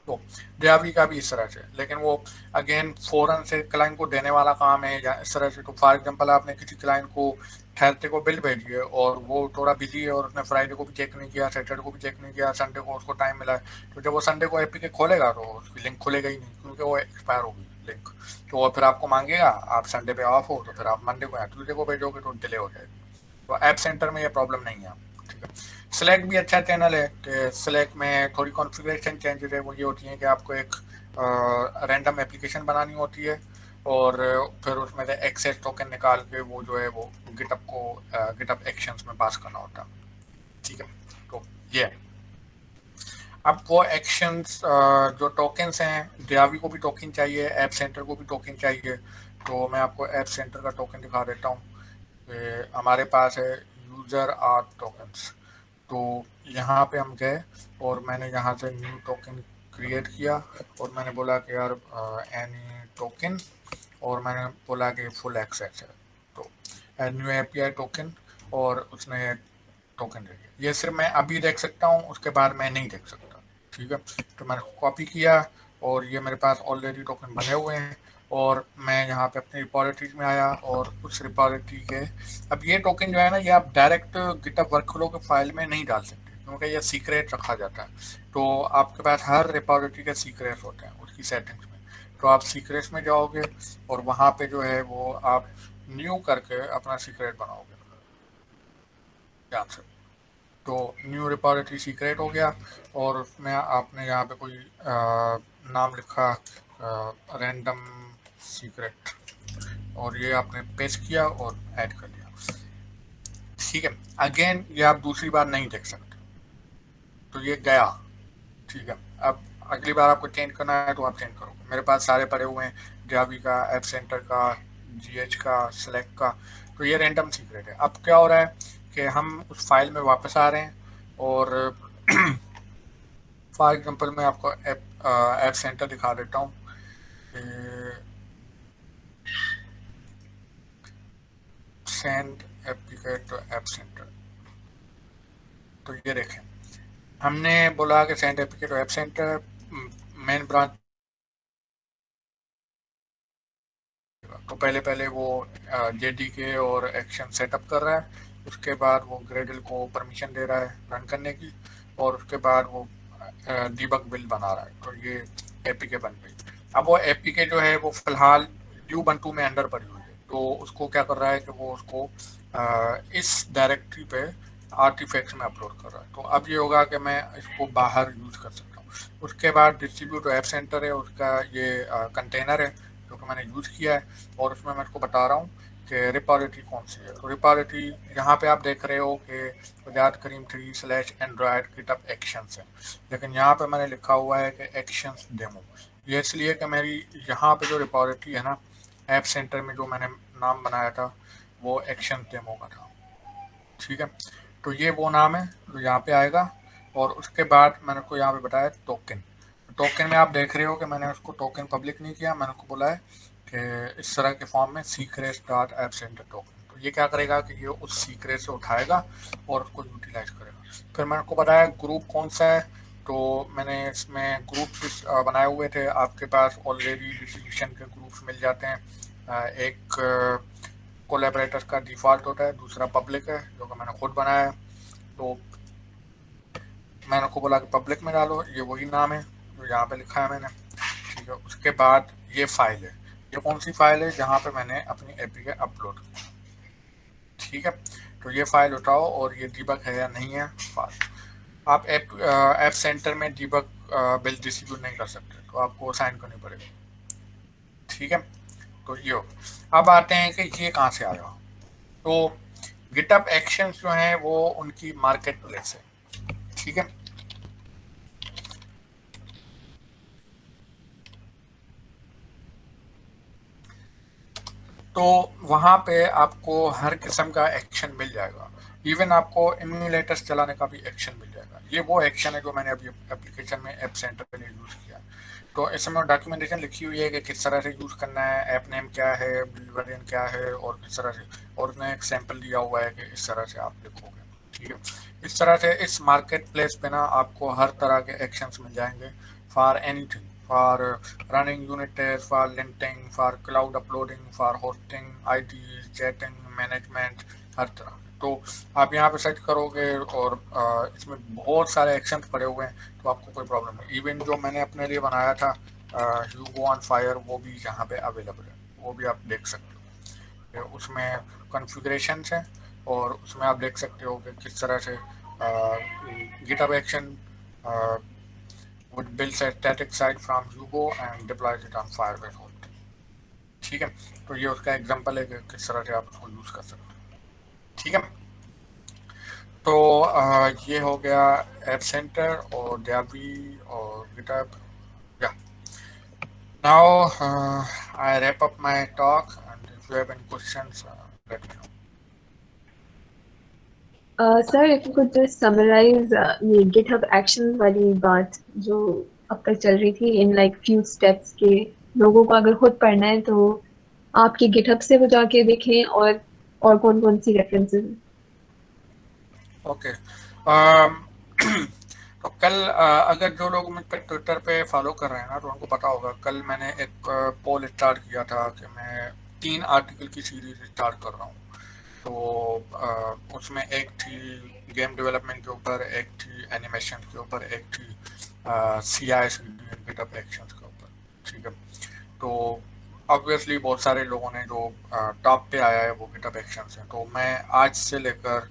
तो Diavi का भी इस तरह से, लेकिन वो अगेन फौरन से क्लाइंट को देने वाला काम है या इस तरह से। तो फॉर एग्जांपल आपने किसी क्लाइंट को थर्सडे को बिल भेजी है, और वो थोड़ा बिजी है, और उसने फ्राइडे को भी चेक नहीं किया, सैटरडे को भी चेक नहीं किया, संडे को उसको टाइम मिला है, तो जब वो संडे को एपीके खोलेगा तो उसकी लिंक खुलेगा ही नहीं, क्योंकि वो एक्सपायर होगी लिंक। तो वो फिर आपको मांगेगा, आप संडे पे ऑफ हो तो फिर आप मंडे को या ट्यूजडे को भेजोगे तो डिले हो जाएगी। तो ऐप सेंटर में ये प्रॉब्लम नहीं है। ठीक है। स्लैक भी अच्छा चैनल है, कि स्लैक में थोड़ी कॉन्फ़िगरेशन चेंजेस है, वो ये होती है कि आपको एक रैंडम एप्लीकेशन बनानी होती है, और फिर उसमें से एक्सेस टोकन निकाल के वो जो है वो गिटअप को गिटअप एक्शंस में पास करना होता है। ठीक है। तो ये है। अब वो एक्शंस जो टोकन्स हैं, Diavi को भी टोकन चाहिए, ऐप सेंटर को भी टोकन चाहिए। तो मैं आपको ऐप सेंटर का टोकन दिखा देता हूँ। हमारे पास है यूज़र आर्ट टोकन्स। तो यहाँ पे हम गए, और मैंने यहाँ से न्यू टोकन क्रिएट किया, और मैंने बोला कि यार एनी टोकन, और मैंने बोला कि फुल एक्सेस है, तो न्यू एपीआई टोकन, और उसने टोकन दे दिया। ये सिर्फ मैं अभी देख सकता हूँ, उसके बाद मैं नहीं देख सकता। ठीक है। तो मैंने कॉपी किया, और ये मेरे पास ऑलरेडी टोकन बने हुए हैं, और मैं यहाँ पे अपनी रिपॉजिटरीज में आया, और उस रिपॉजिटरी के अब ये टोकन जो है ना, ये आप डायरेक्ट गिटअप वर्कफ्लो के फाइल में नहीं डाल सकते, क्योंकि ये सीक्रेट रखा जाता है। तो आपके पास हर रिपॉजिटरी के सीक्रेट्स होते हैं उसकी सेटिंग्स में। तो आप सीक्रेट्स में जाओगे, और वहाँ पे जो है वो आप न्यू करके अपना सीक्रेट बनाओगे ध्यान से। तो न्यू रिपॉजिटरी सीक्रेट हो गया, और उसमें आपने यहाँ पे कोई नाम लिखा रैंडम सीक्रेट, और ये आपने पेस्ट किया और ऐड कर दिया। ठीक है। अगेन ये आप दूसरी बार नहीं देख सकते, तो ये गया। ठीक है। अब अगली बार आपको चेंज करना है तो आप चेंज करो। मेरे पास सारे पड़े हुए हैं, Diavi का, ऐप सेंटर का, जीएच का, स्लैक का। तो ये रैंडम सीक्रेट है। अब क्या हो रहा है कि हम उस फाइल में वापस आ रहे हैं, और फॉर एग्जांपल मैं आपको ऐप सेंटर दिखा देता हूँ। Send applicate to app center. तो ये देखें, हमने बोला कि send applicate to app center, main branch तो पहले पहले वो JDK और एक्शन सेटअप कर रहा है, उसके बाद वो ग्रेडल को परमिशन दे रहा है रन करने की, और उसके बाद वो डीबग बिल्ड बना रहा है। तो ये एपीके बन गई। अब वो एपीके जो है वो फिलहाल Ubuntu में अंडर पड़ी हुई है, तो उसको क्या कर रहा है कि वो उसको इस डायरेक्टरी पे आर्टिफैक्ट्स में अपलोड कर रहा है। तो अब ये होगा कि मैं इसको बाहर यूज कर सकता हूँ। उसके बाद डिस्ट्रीब्यूट ऐप सेंटर है, उसका ये कंटेनर है जो कि मैंने यूज किया है, और उसमें मैं इसको बता रहा हूँ कि रिपॉजिटरी कौन सी है। तो रिपॉजिटरी यहाँ पे आप देख रहे हो कि वजाहत करीम 3/Android गिटहब एक्शंस है, लेकिन यहाँ पे मैंने लिखा हुआ है कि एक्शंस डेमो। ये इसलिए कि मेरी यहाँ पे जो रिपॉजिटरी है ना, ऐप सेंटर में जो मैंने नाम बनाया था वो एक्शन डेमो का था। ठीक है, तो ये वो नाम है जो यहाँ पे आएगा। और उसके बाद मैंने को यहाँ पे बताया टोकन। टोकन में आप देख रहे हो कि मैंने उसको टोकन पब्लिक नहीं किया, मैंने उसको बोला है कि इस तरह के फॉर्म में secret dot app centre token. तो ये क्या करेगा कि ये उस सीक्रेट से उठाएगा और उसको यूटिलाइज करेगा। फिर मैंने को बताया ग्रुप कौन सा है, तो मैंने इसमें ग्रुप्स बनाए हुए थे। आपके पास ऑलरेडी डिस्ट्रीब्यूशन के ग्रुप्स मिल जाते हैं। एक कोलैबोरेटर का डिफ़ॉल्ट होता है, दूसरा पब्लिक है जो कि मैंने खुद बनाया है। तो मैंने उसको बोला कि पब्लिक में डालो, ये वही नाम है जो यहाँ पे लिखा है मैंने। ठीक है, उसके बाद ये फाइल है, ये कौन सी फाइल है जहाँ पे मैंने अपनी एपीके अपलोड की। ठीक है, तो ये फाइल उठाओ और ये डीबग है या नहीं है फाइल। आप ऐप सेंटर में डीबग बिल डिस्ट्रीब्यूट नहीं कर सकते, तो आपको साइन करनी पड़ेगी। ठीक है, तो ये हो। अब आते हैं कि ये कहाँ से आया। तो गिटहब एक्शंस जो हैं वो उनकी मार्केट प्लेस है। ठीक है, तो वहाँ पे आपको हर किस्म का एक्शन मिल जाएगा। इवन आपको इम्यूलेटर्स चलाने का भी एक्शन मिल जाएगा। ये वो एक्शन है जो मैंने अभी एप्लीकेशन में ऐप सेंटर के लिए यूज़ किया। तो इसमें डॉक्यूमेंटेशन लिखी हुई है कि किस तरह से यूज़ करना है, ऐप नेम क्या है, बिल्ड वेरिएंट क्या है, और किस तरह से, और उसने एक सैंपल दिया हुआ है कि इस तरह से आप लिखोगे। ठीक है, इस तरह से इस मार्केट प्लेस पे ना आपको हर तरह के एक्शंस मिल जाएंगे for anything, for running unit tests, for linting, for cloud uploading, for hosting, IDs, chatting, management, हर तरह। तो आप यहाँ पे सर्च करोगे और इसमें बहुत सारे एक्शन पड़े हुए हैं, तो आपको कोई प्रॉब्लम नहीं। इवन जो मैंने अपने लिए बनाया था ह्यूगो ऑन फायर, वो भी यहाँ पे अवेलेबल है, वो भी आप देख सकते हो। उसमें कॉन्फ़िगरेशन है और उसमें आप देख सकते हो कि किस तरह से GitHub action would build a static site from Hugo and deploys it on Firebase hosting। ठीक है, तो ये उसका एग्जांपल है कि किस तरह से आप उसको यूज कर सकते हैं। ठीक है, तो ये हो गया ऐप सेंटर और Diaby और GitHub। या now I wrap up my talk and if you have any questions let me know. Sir, if you could just summarize ये GitHub Actions वाली बात जो अब तक चल रही थी in like few steps के लोगों को अगर खुद पढ़ना है तो आपके GitHub से वो जाके देखें और कौन-कौन सी रेफरेंसेस हैं। ओके, तो कल अगर जो लोग मुझ पर ट्विटर पे फॉलो कर रहे हैं ना, तो उनको पता होगा कल मैंने एक पोल स्टार्ट किया था कि मैं 3 आर्टिकल की सीरीज स्टार्ट कर रहा हूँ। तो उसमें एक थी गेम डेवलपमेंट के ऊपर, एक थी एनिमेशन के ऊपर, एक थी CI/CD गिटहब एक्शंस के ऊपर। ठीक है, तो ऑब्वियसली बहुत सारे लोगों ने जो टॉप पे आया है वो गिटहब एक्शंस है। तो मैं आज से लेकर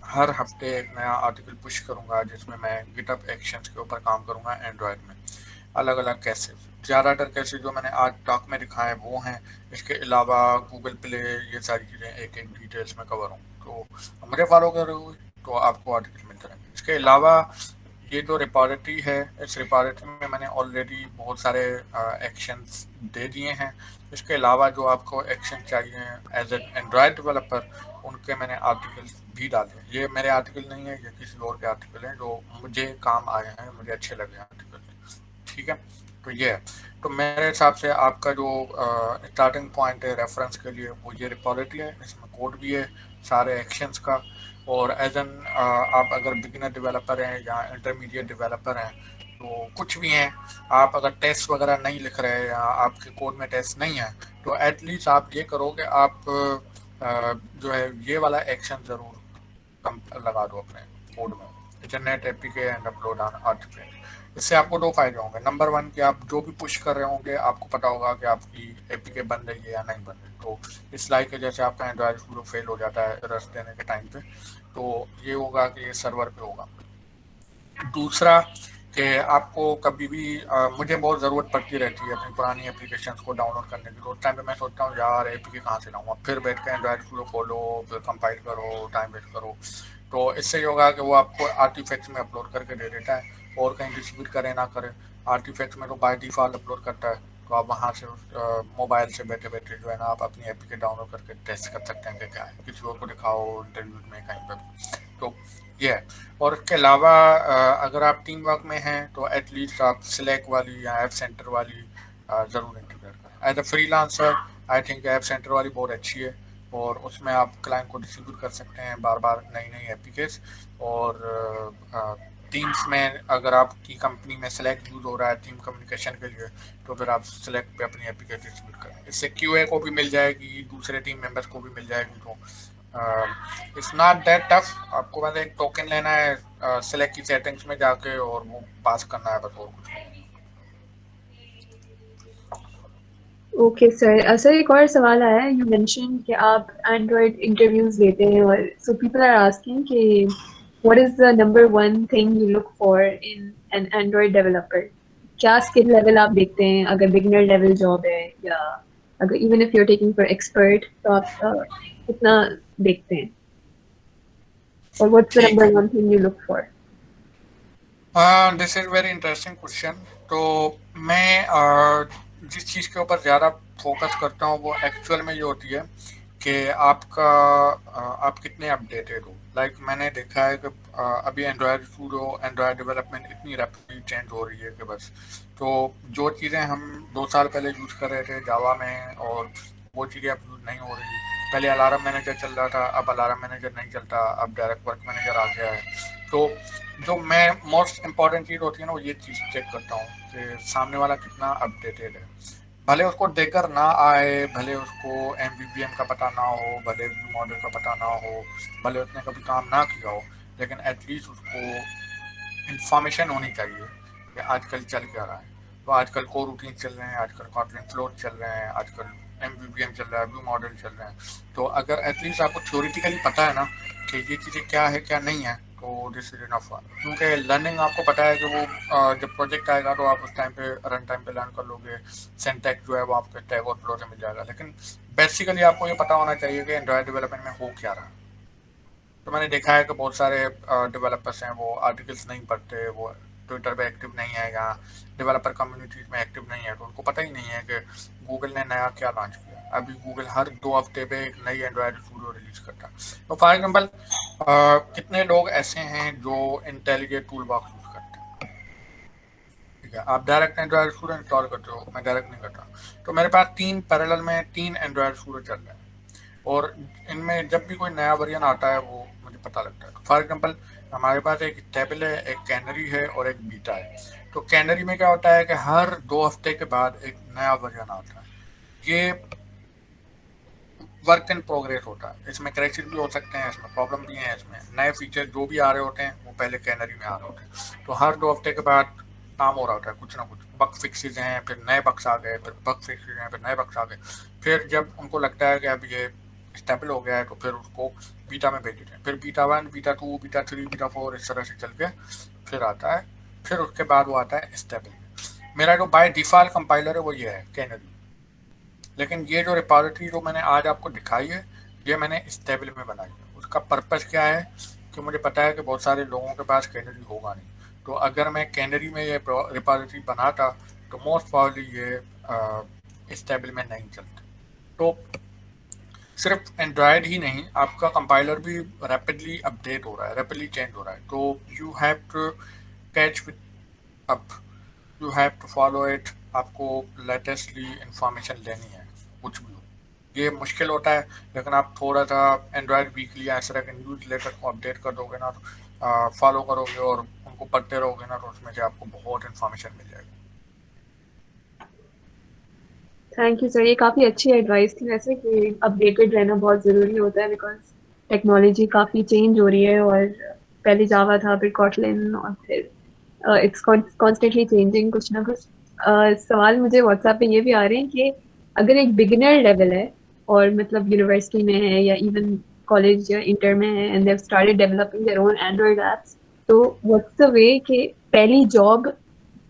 हर हफ्ते एक नया आर्टिकल पुश करूंगा जिसमें मैं गिटहब एक्शंस के ऊपर काम करूंगा एंड्रॉयड में। अलग अलग कैसे, ज़्यादातर कैसे जो मैंने आज टॉक में दिखाए वो हैं। इसके अलावा गूगल प्ले, ये सारी चीज़ें एक एक डिटेल्स में कवर हूँ। तो मुझे फॉलो कर रहे हो तो आपको आर्टिकल मिलते रहेंगे। इसके अलावा ये जो रिपॉजिटरी है, इस रिपॉजिटरी में मैंने ऑलरेडी बहुत सारे एक्शंस दे दिए हैं। इसके अलावा जो आपको एक्शन चाहिए एज एन एंड्रॉयड डेवलपर, उनके मैंने आर्टिकल भी डाले हैं। ये मेरे आर्टिकल नहीं है, ये किसी और के आर्टिकल हैं जो मुझे काम आए हैं, मुझे अच्छे लगे आर्टिकल। ठीक है, तो ये है। तो मेरे हिसाब से आपका जो स्टार्टिंग पॉइंट है रेफरेंस के लिए वो ये रिपॉजिटरी है, इसमें कोड भी है सारे एक्शंस का। और एज एन आप अगर बिगिनर डेवलपर हैं या इंटरमीडिएट डेवलपर हैं तो कुछ भी हैं, आप अगर टेस्ट वगैरह नहीं लिख रहे या आपके कोड में टेस्ट नहीं है तो एटलीस्ट आप ये करो कि आप जो है ये वाला एक्शन ज़रूर लगा दो अपने कोड में, generate APK and upload on artifact. इससे आपको दो फायदे होंगे। नंबर वन कि आप जो भी पुश कर रहे होंगे आपको पता होगा कि आपकी एपीके बन रही है या नहीं बन रही। तो इस लाइक जैसे आपका एंड्रॉइड स्टूडियो फेल हो जाता है रस देने के टाइम पे, तो ये होगा कि ये सर्वर पे होगा। दूसरा कि आपको कभी भी मुझे बहुत ज़रूरत पड़ती रहती है अपनी पुरानी एप्लीकेशंस को डाउनलोड करने की, तो उस टाइम पे मैं सोचता हूँ यार एपीके कहाँ से लाऊँ, फिर बैठ के एंड्रॉइड स्टूडियो खोलो, फिर कंपाइल करो, टाइम वेस्ट करो। तो इससे ये होगा कि वो आपको आर्टिफैक्ट्स में अपलोड करके दे देता है, और कहीं डिस्ट्रीब्यूट करे ना करे। आर्टिफैक्ट्स में तो बाय डिफ़ॉल्ट अपलोड करता है, तो आप वहाँ से मोबाइल से बैठे बैठे जो है ना आप अपनी एपीके डाउनलोड करके टेस्ट कर सकते हैं कि क्या है, किसी और को दिखाओ इंटरव्यू में कहीं पर भी। तो ये है। और इसके अलावा अगर आप टीम वर्क में हैं तो एटलीस्ट आप स्लैक वाली या ऐप सेंटर वाली ज़रूर इंटीग्रेट करें। As a freelancer I think app center वाली बहुत अच्छी है, और उसमें आप क्लाइंट को डिस्ट्रीब्यूट कर सकते हैं बार बार नई नई एपीकेस। और टीम्स में अगर आपकी कंपनी में स्लैक यूज़ हो रहा है टीम कम्युनिकेशन के लिए, तो फिर आप स्लैक पे अपनी एपीकेस डिस्ट्रीब्यूट करें। इससे क्यूए को भी मिल जाएगी, दूसरे टीम मेंबर्स को भी मिल जाएगी। तो इट्स नॉट दैट टफ। आपको बस एक टोकन लेना है सेलेक्ट की सेटिंग्स में जाके और वो पास करना है, बस और कुछ नहीं। ओके सर, सर एक और सवाल आया है। यू मेंशन कि आप एंड्रॉयड इंटरव्यूज लेते हैं, और सो पीपल आर आस्किंग कि what is the number one thing you look for in an Android developer? क्या स्किल लेवल आप देखते हैं अगर बिगिनर लेवल जॉब है, या अगर even if you are taking for expert, तो आप कितना देखते हैं, और व्हाट्स द ठीक नंबर है, one thing you look for? This is very interesting question. तो मैं जिस चीज़ के ऊपर ज़्यादा फोकस करता हूँ वो एक्चुअल में ये होती है कि आपका आप कितने अपडेटेड हो। लाइक मैंने देखा है कि अभी एंड्रॉयड स्टूडियो एंड्रॉयड डेवलपमेंट इतनी रैपिडली चेंज हो रही है कि बस, तो जो चीज़ें हम 2 साल पहले यूज़ कर रहे थे जावा में, और वो चीज़ें अब यूज़ नहीं हो रही। पहले अलार्म मैनेजर चल रहा था, अब अलार्म मैनेजर नहीं चलता, अब डायरेक्ट वर्क मैनेजर आ गया है। तो जो मैं मोस्ट इम्पॉर्टेंट चीज़ होती है ना वो ये चीज़ चेक करता हूँ कि सामने वाला कितना अपडेटेड है। भले उसको देकर ना आए, भले उसको एमवीपीएम का पता ना हो, भले व्यू मॉडल का पता ना हो, भले उसने कभी काम ना किया हो, लेकिन एटलीस्ट उसको इंफॉर्मेशन होनी चाहिए कि आजकल चल क्या रहा है। तो आजकल को रूटीन चल रहे हैं, आजकल कॉन्ट्रेंट फ्लोट चल रहे हैं, आजकल एमवीपीएम चल रहा है, व्यू मॉडल चल रहे हैं। तो अगर एटलीस्ट आपको थ्योरेटिकली पता है ना कि ये चीज़ें क्या है क्या नहीं है, तो दिस इज इनफ। क्योंकि लर्निंग आपको पता है कि वो जब प्रोजेक्ट आएगा तो आप उस टाइम पे रन टाइम पे लर्न कर लोगे। सिंटैक्स जो है वो आपके टैग और फ्लो से मिल जाएगा, लेकिन बेसिकली आपको ये पता होना चाहिए कि एंड्रॉयड डेवलपमेंट में हो क्या रहा है। तो मैंने देखा है कि बहुत सारे डेवलपर्स हैं वो आर्टिकल्स नहीं पढ़ते, वो ट्विटर पे एक्टिव नहीं है या डेवलपर कम्युनिटीज में एक्टिव नहीं है, तो उनको पता ही नहीं है कि गूगल ने नया क्या लॉन्च किया। अभी गूगल हर 2 हफ्ते पे एक नई एंड्रॉयड स्टूडियो रिलीज करता है। तो फॉर एग्जाम्पल कितने लोग ऐसे हैं जो इंटेलिजेंट टूल बॉक्स यूज करते हैं? ठीक है, आप डायरेक्ट एंड्रॉयड स्टूडियो इंस्टॉल करते हो, मैं डायरेक्ट नहीं करता। तो मेरे पास तीन पैरेलल में तीन एंड्रॉयड स्टूडियो चल रहे हैं, और इनमें जब भी कोई नया वर्जन आता है वो मुझे पता लगता है। फॉर एग्जांपल हमारे पास एक स्टेबल है, एक कैनरी है और एक बीटा है। तो कैनरी में क्या होता है कि हर 2 हफ्ते के बाद एक नया वर्जन आता है। ये वर्क इन प्रोग्रेस होता है, इसमें क्रैशेस भी हो सकते हैं, इसमें प्रॉब्लम भी हैं, इसमें नए फीचर जो भी आ रहे होते हैं वो पहले कैनरी में आ रहे होते हैं। तो हर 2 हफ्ते के बाद काम हो रहा होता है, कुछ ना कुछ बग फिक्सेस हैं, फिर नए बग्स आ गए, फिर बग फिक्सेस हैं, फिर नए बग्स आ गए। फिर जब उनको लगता है कि अब ये स्टेबल हो गया है तो फिर उसको बीटा में भेज देते हैं। फिर बीटा 1, बीटा 2, बीटा 3, बीटा 4 इस तरह से चल के फिर आता है। फिर उसके बाद वो आता है स्टेबल। मेरा जो बाय डिफ़ॉल्ट कंपाइलर है वो ये है कैनरी। लेकिन ये जो रिपॉजिटरी जो मैंने आज आपको दिखाई है ये मैंने स्टेबल में बनाई है। उसका पर्पस क्या है कि मुझे पता है कि बहुत सारे लोगों के पास कैनरी होगा नहीं। तो अगर मैं कैनरी में ये रिपॉजिटरी बनाता तो मोस्ट प्रॉब्ली ये स्टेबल में नहीं चलते। तो सिर्फ एंड्रॉयड ही नहीं, आपका कंपाइलर भी रैपिडली अपडेट हो रहा है, रैपिडली चेंज हो रहा है। तो you have to catch with up, you have to follow it. आपको लेटेस्टली इंफॉर्मेशन लेनी है कुछ भी हो। ये मुश्किल होता है, लेकिन आप थोड़ा सा एंड्रॉयड वीकली या इस तरह के न्यूज़ लेटर को अपडेट कर दोगे ना, तो फॉलो करोगे और उनको को पढ़ते रहोगे ना तो उसमें से आपको बहुत इन्फॉर्मेशन मिल जाएगी। थैंक यू सर, ये काफ़ी अच्छी एडवाइस थी वैसे कि अपडेटेड रहना बहुत ज़रूरी होता है, बिकॉज टेक्नोलॉजी काफ़ी चेंज हो रही है। और पहले जावा था, फिर कॉटलिन, और फिर इट्स कॉन्स्टेंटली चेंजिंग कुछ ना कुछ। सवाल मुझे व्हाट्सएप पे ये भी आ रहे हैं कि अगर एक बिगिनर लेवल है और मतलब यूनिवर्सिटी में है या इवन कॉलेज या इंटर में है and they have started developing their own Android apps, तो व्हाट्स द वे कि पहली जॉब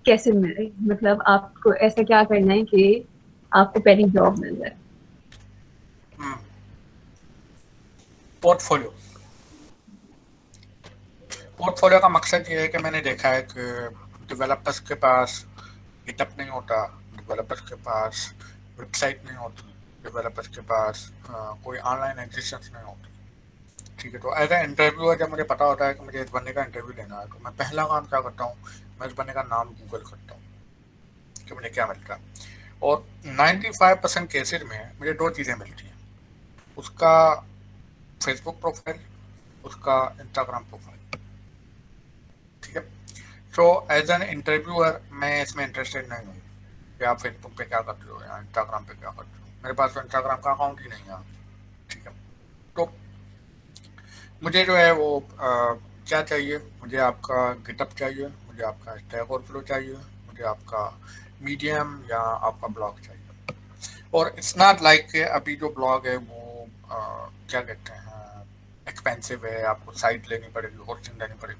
कैसे मिले? मतलब आपको ऐसा क्या करना है कि आपको पहली जॉब मिल जाए? पोर्टफोलियो पोर्टफोलियो का मकसद ये है कि मैंने देखा है कि डेवलपर्स के पास गिटअप नहीं होता, डेवलपर्स के पास वेबसाइट नहीं होती, डेवलपर्स के पास कोई ऑनलाइन एग्जिस्टेंस नहीं होती। ठीक है, तो एज ए इंटरव्यूअर जब मुझे पता होता है कि मुझे इस बंदे का इंटरव्यू लेना है तो मैं पहला काम क्या करता हूँ, मैं इस बंदे का नाम गूगल करता हूँ कि मुझे क्या मिलता है। और 95% केसेस में मुझे दो चीज़ें मिलती हैं, उसका फेसबुक प्रोफाइल, उसका इंस्टाग्राम प्रोफाइल। ठीक है, तो एज एन इंटरव्यूअर मैं इसमें इंटरेस्टेड नहीं हूँ कि आप फेसबुक पे क्या करते हो या इंस्टाग्राम पे क्या करते हो, मेरे पास तो इंस्टाग्राम का अकाउंट ही नहीं है। ठीक है, तो मुझे जो है वो क्या चाहिए, मुझे आपका गिटअप चाहिए, मुझे आपका स्टैक ओवरफ्लो चाहिए, मुझे आपका मीडियम या आपका ब्लॉग चाहिए। और इट्स नॉट लाइक के अभी जो ब्लॉग है वो क्या कहते हैं एक्सपेंसिव है, आपको साइट लेनी पड़ेगी, होस्टिंग लेनी पड़ेगी।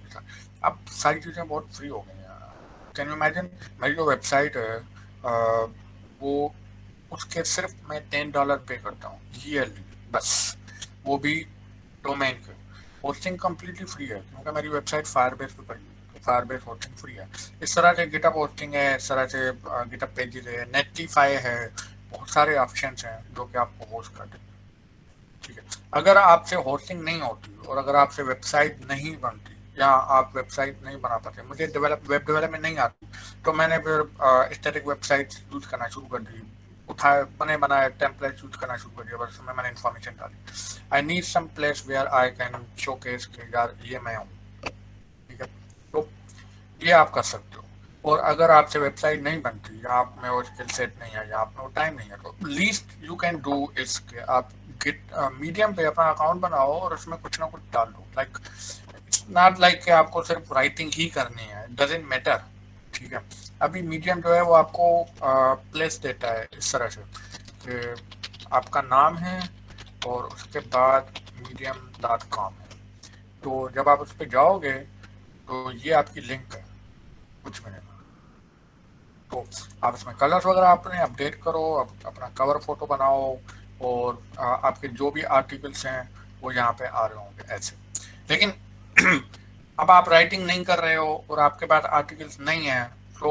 अब सारी चीज़ें बहुत फ्री हो गई हैं। कैन यू इमेजिन, मेरी जो वेबसाइट है वो उसके सिर्फ मैं $10 पे करता हूँ ईयरली बस, वो भी डोमेन के। होस्टिंग कम्प्लीटली फ्री है क्योंकि मेरी वेबसाइट फायरबेस पे पड़ी है, तो फायरबेस होस्टिंग फ्री है। इस तरह से गिटअप होस्टिंग है, इस तरह से गिटअप पेजेस है, नेटलीफाई है, बहुत सारे ऑप्शन हैं जो कि आपको होस्ट कर देंगे। ठीक है, अगर आपसे होस्टिंग नहीं होती और अगर आपसे वेबसाइट नहीं बनती या आप वेबसाइट नहीं बना पाते, मुझे वेब डेवलपमेंट नहीं आती, तो मैंने फिर स्टैटिक वेबसाइट यूज करना शुरू कर दी, उठाए बने बनाए टेम्पलेट यूज करना शुरू कर दिया, बस उसमें मैंने इन्फॉर्मेशन डाली। I need some place where I can showcase कि यार ये मैं हूँ। ठीक है, तो ये आप कर सकते हो। और अगर आपसे वेबसाइट नहीं बनती या आप में वो स्किल सेट नहीं है या आप में वो टाइम नहीं है, तो least you can do is के आप गिट मीडियम पे अपना अकाउंट बनाओ और उसमें कुछ ना कुछ डाल दो। लाइक इट्स नॉट लाइक कि आपको सिर्फ राइटिंग ही करनी है, डजेंट मैटर। ठीक है, अभी मीडियम जो है वो आपको प्लेस देता है इस तरह से कि आपका नाम है और उसके बाद medium.com है, तो जब आप उस पर जाओगे तो ये आपकी लिंक है कुछ मिनट। तो आप इसमें कलर्स वगैरह आपने अपडेट करो, अपना कवर फोटो बनाओ और आपके जो भी आर्टिकल्स हैं वो यहाँ पे आ रहे होंगे ऐसे। लेकिन अब आप राइटिंग नहीं कर रहे हो और आपके पास आर्टिकल्स नहीं है तो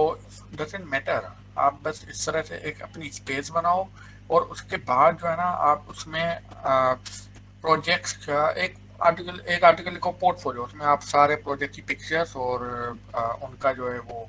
डजेंट मैटर, आप बस इस तरह से एक अपनी स्पेस बनाओ और उसके बाद जो है ना आप उसमें प्रोजेक्ट्स का एक आर्टिकल लिखो पोर्टफोलियो, उसमें आप सारे प्रोजेक्ट की पिक्चर्स और उनका जो है वो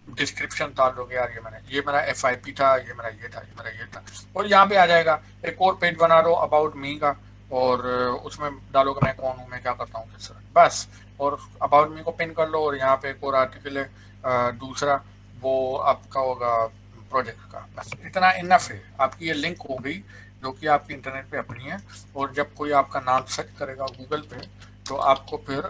डिस्क्रिप्शन डाल दोगे, यार ये मेरा FIP था, ये मेरा ये था, ये मेरा ये था, और यहाँ पे आ जाएगा। एक और पेज बना दो अबाउट मी का और उसमें डालोगे मैं कौन हूँ, मैं क्या करता हूँ, किस तरह, बस। और अबाउट मी को पिन कर लो और यहाँ पे एक और आर्टिकल है दूसरा, वो आपका होगा प्रोजेक्ट का। बस इतना इनफ है, आपकी ये लिंक हो गई जो कि आपकी इंटरनेट पे अपनी है। और जब कोई आपका नाम सर्च करेगा गूगल पे तो आपको फिर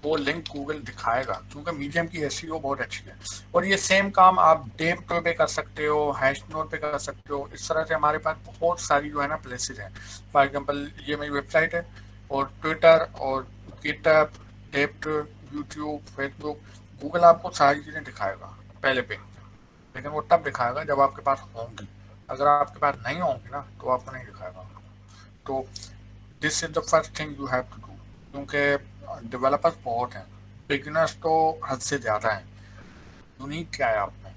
वो लिंक गूगल दिखाएगा क्योंकि मीडियम की SEO बहुत अच्छी है। और ये सेम काम आप डेव पे कर सकते हो, हैश नोट पे कर सकते हो। इस तरह से हमारे पास बहुत सारी जो है ना प्लेसेस हैं। फॉर एग्जांपल ये मेरी वेबसाइट है और ट्विटर और गिटहब, डेप्ट, यूट्यूब, फेसबुक, गूगल आपको सारी चीज़ें दिखाएगा पहले पेज पे, लेकिन वो तब दिखाएगा जब आपके पास होंगी। अगर आपके पास नहीं होंगी ना तो आपको नहीं दिखाएगा। तो this is the first thing you have to do, क्योंकि डेवलपर्स बहुत हैं, बिगिनर्स तो हद से ज़्यादा हैं। यूनिक क्या है आप में,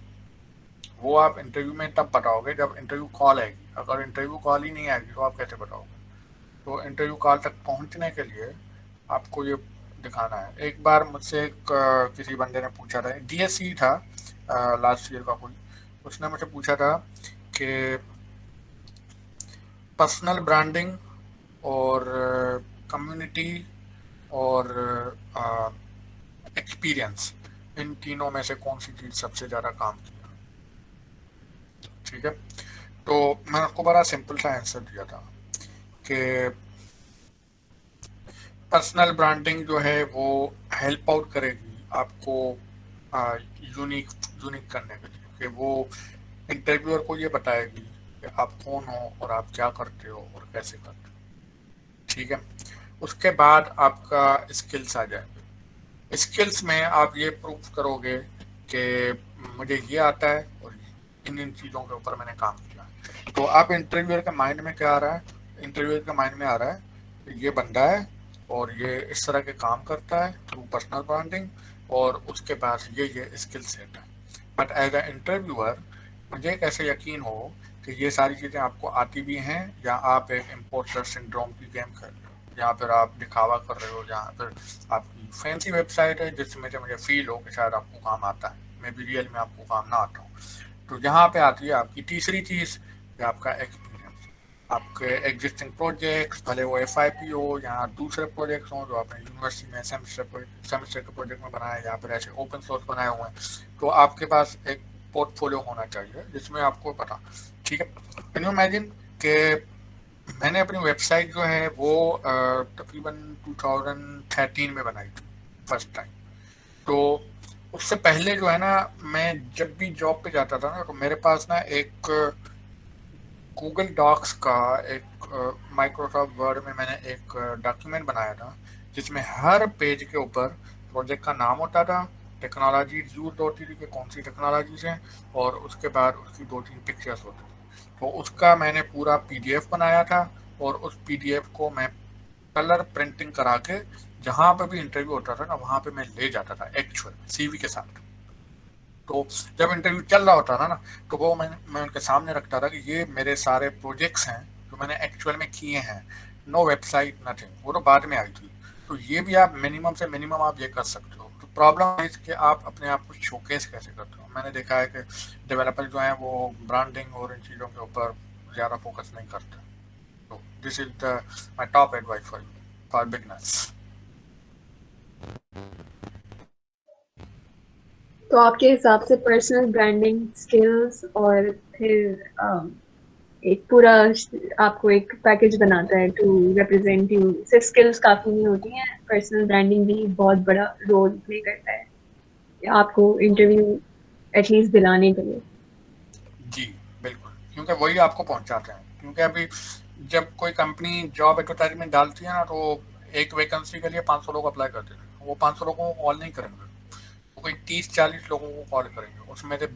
वो आप इंटरव्यू में तब बताओगे जब इंटरव्यू कॉल आएगी। अगर इंटरव्यू कॉल ही नहीं आएगी तो आप कैसे बताओगे? तो इंटरव्यू कॉल तक पहुंचने के लिए आपको ये दिखाना है। एक बार मुझसे किसी बंदे ने पूछा था, DSC था लास्ट ईयर का कोई, उसने मुझे पूछा था कि पर्सनल ब्रांडिंग और कम्युनिटी और एक्सपीरियंस, इन तीनों में से कौन सी चीज सबसे ज्यादा काम किया। ठीक है, तो मैं आपको बड़ा सिंपल सा आंसर दिया था कि पर्सनल ब्रांडिंग जो है वो हेल्प आउट करेगी आपको यूनिक यूनिक करने के लिए, कि वो इंटरव्यूअर को ये बताएगी कि आप कौन हो और आप क्या करते हो और कैसे करते हो। ठीक है, उसके बाद आपका स्किल्स आ जाएंगे। स्किल्स में आप ये प्रूव करोगे कि मुझे ये आता है और इन इन चीज़ों के ऊपर मैंने काम किया। तो आप इंटरव्यूअर के माइंड में क्या आ रहा है, इंटरव्यूअर के माइंड में आ रहा है कि ये बंदा है और ये इस तरह के काम करता है थ्रू पर्सनल ब्रांडिंग, और उसके पास ये स्किल सेट है। बट एज अ इंटरव्यूअर मुझे कैसे यकीन हो कि ये सारी चीज़ें आपको आती भी हैं, या आप एक इम्पोस्टर सिंड्रोम की गेम खेल रहे हो, या फिर आप दिखावा कर रहे हो, या फिर आपकी फैंसी वेबसाइट है जिसमें से मुझे फील हो कि शायद आपको काम आता है, मे बी रियल में आपको काम ना आता हो। तो यहाँ पे आती है आपकी तीसरी चीज़, आपका एक्सपीरियंस। आपके एग्जिस्टिंग प्रोजेक्ट्स, भले वो FIP हो या दूसरे प्रोजेक्ट्स हों जो आपने यूनिवर्सिटी में सेमेस्टर के प्रोजेक्ट में बनाए, या फिर ऐसे ओपन सोर्स बनाए हुए हैं, तो आपके पास एक पोर्टफोलियो होना चाहिए जिसमें आपको पता। ठीक है, कैन यू इमेजिन कि मैंने अपनी वेबसाइट जो है वो तकरीबन 2013 में बनाई थी फर्स्ट टाइम। तो उससे पहले जो है ना, मैं जब भी जॉब पे जाता था ना, तो मेरे पास ना एक गूगल डॉक्स का एक माइक्रोसॉफ्ट वर्ड में मैंने एक डॉक्यूमेंट बनाया था जिसमें हर पेज के ऊपर प्रोजेक्ट का नाम होता था, टेक्नोलॉजी यूज होती थी कि कौन सी टेक्नोलॉजीज हैं, और उसके बाद उसकी 2-3 पिक्चर्स होती थी। तो उसका मैंने पूरा PDF बनाया था, और उस PDF को मैं कलर प्रिंटिंग करा के जहाँ पे भी इंटरव्यू होता था ना, वहाँ पे मैं ले जाता था एक्चुअल CV के साथ। तो जब इंटरव्यू चल रहा होता था ना, तो वो मैं उनके सामने रखता था कि ये मेरे सारे प्रोजेक्ट्स हैं जो मैंने एक्चुअल में किए हैं, नो वेबसाइट नथिंग, वो तो बाद में आई थी। तो ये भी आप मिनिमम से मिनिमम आप ये कर सकते हो। तो प्रॉब्लम है कि आप अपने आप को शोकेस कैसे करते हो। मैंने देखा है कि डेवलपर जो हैं वो ब्रांडिंग और इन चीज़ों के ऊपर ज़्यादा फोकस नहीं करते। तो this is the my top advice for beginners. तो आपके हिसाब से पर्सनल ब्रांडिंग स्किल्स और फिर एक पूरा आपको एक पैकेज बनाता है टू रिप्रेजेंट यू। सिर्फ स्किल्स काफी नहीं होती हैं, पर्सनल ब्रांडिंग भी बहुत बड़ा रोल प्ले करता है आपको इंटरव्यू एटलीस्ट दिलाने के लिए। जी बिल्कुल, क्योंकि वही आपको पहुंचाते हैं। क्योंकि अभी जब कोई कंपनी जॉब एडवर्टाइजमेंट डालती है ना, तो एक वैकेंसी के लिए 500 लोग अप्लाई करते हैं। वो 500 लोगों को कॉल नहीं करेंगे, वो कोई 30-40 लोगों को कॉल करेंगे। उसमें से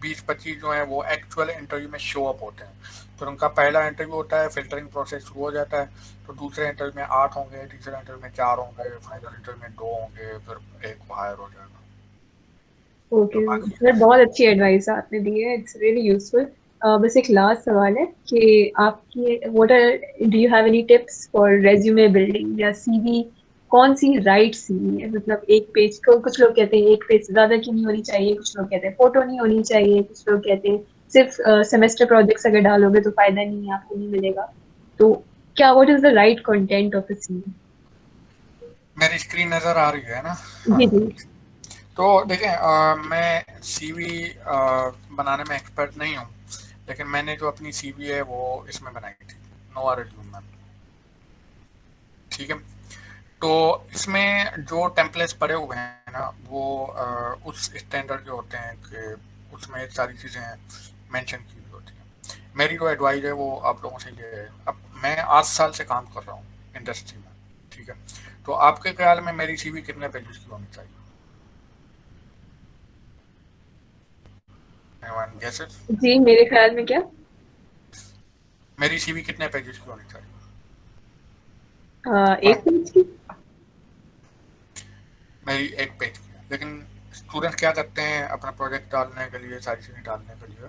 20-25 जो है वो एक्चुअल इंटरव्यू में शो अप होते हैं। फिर उनका पहला इंटरव्यू होता है, फिल्टरिंग प्रोसेस शुरू हो जाता है। तो दूसरे इंटरव्यू में 8 होंगे, तीसरे इंटरव्यू में 4 होंगे, फाइनल इंटरव्यू में 2 होंगे, फिर एक हायर हो जाएगा। तो ओके बाकी सर, बहुत अच्छी एडवाइस आपने दी है, इट्स रियली यूजफुल। बस एक लास्ट सवाल है कि आपकी what are do you have any tips for resume building या CV? कौन सी राइट CV है? मतलब एक पेज को, कुछ लोग कहते हैं एक पेज से ज्यादा की नहीं होनी चाहिए, कुछ लोग कहते हैं फोटो नहीं होनी चाहिए, कुछ लोग कहते हैं सिर्फ सेमेस्टर प्रोजेक्ट्स अगर डालोगे तो फायदा नहीं है, आपको नहीं मिलेगा। तो क्या what is the right content of a CV? मेरी स्क्रीन नज़र आ रही है ना? जी जी। तो देखें, मैं CV बनाने में एक्सपर्ट नहीं हूँ, लेकिन मैंने जो अपनी CV है वो इसमें बनाई थी, नोवा रिज्यूम में। ठीक है, तो इसमें जो टेम्पलेट्स पड़े हुए हैं ना, वो उस स्टैंडर्ड के होते हैं कि उसमें सारी चीज़ें मेंशन की हुई होती हैं। मेरी जो एडवाइस है वो आप लोगों से ये है, अब मैं 8 साल से काम कर रहा हूँ इंडस्ट्री में। ठीक है, तो आपके ख्याल में मेरी CV कितने पेजेस की होनी चाहिए? Anyone guesses? जी, मेरे ख्याल में क्या मेरी CV कितने पेजेस की होनी चाहिए? एक वन। पेज की। मेरी एक पेज की है, लेकिन स्टूडेंट क्या करते हैं अपना प्रोजेक्ट डालने के लिए, सारी चीज़ें डालने के लिए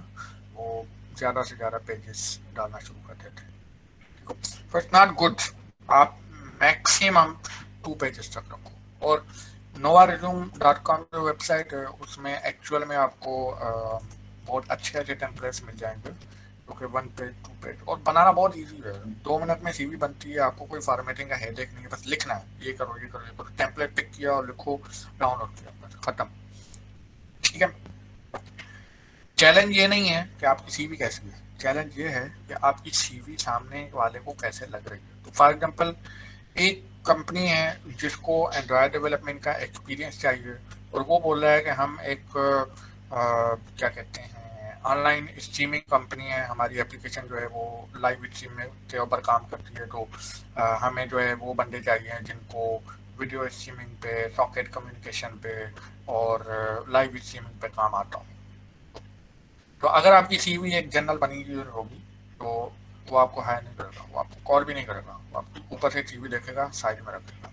वो ज़्यादा से ज़्यादा पेजेस डालना शुरू कर देते हैं। तो इट्स नॉट गुड। आप मैक्सिमम 2 पेजेस तक रखो। और novaresume.com जो वेबसाइट है उसमें एक्चुअल में आपको बहुत अच्छे अच्छे टेम्पलेट्स मिल जाएंगे ओके, 1 पेज 2 पेज, और बनाना बहुत इजी है, 2 मिनट में सीवी बनती है, आपको कोई फॉर्मेटिंग का हेडेक नहीं है, बस लिखना है, ये करो ये करो ये करो, टेम्पलेट पिक किया और लिखो, डाउनलोड किया, बस खत्म। ठीक है। चैलेंज ये नहीं है कि आपकी सीवी कैसी है, चैलेंज ये है कि आपकी सीवी सामने वाले को कैसे लग रही है। तो फॉर एग्जांपल, एक कंपनी है जिसको एंड्रॉयड डेवलपमेंट का एक्सपीरियंस चाहिए, और वो बोल रहा है कि हम एक क्या कहते हैं, ऑनलाइन स्ट्रीमिंग कंपनी है, हमारी एप्लीकेशन जो है वो लाइव स्ट्रीमिंग के ऊपर काम करती है, तो हमें जो है वो बंदे चाहिए जिनको वीडियो स्ट्रीमिंग पे, सॉकेट कम्युनिकेशन पे और लाइव स्ट्रीमिंग पे काम आता हो। तो अगर आपकी सीवी एक जनरल बनी हुई होगी तो वो आपको हायर नहीं करेगा, वो आपको कॉल भी नहीं करेगा, वो आपको ऊपर से सीवी देखेगा, साइड में रखेगा।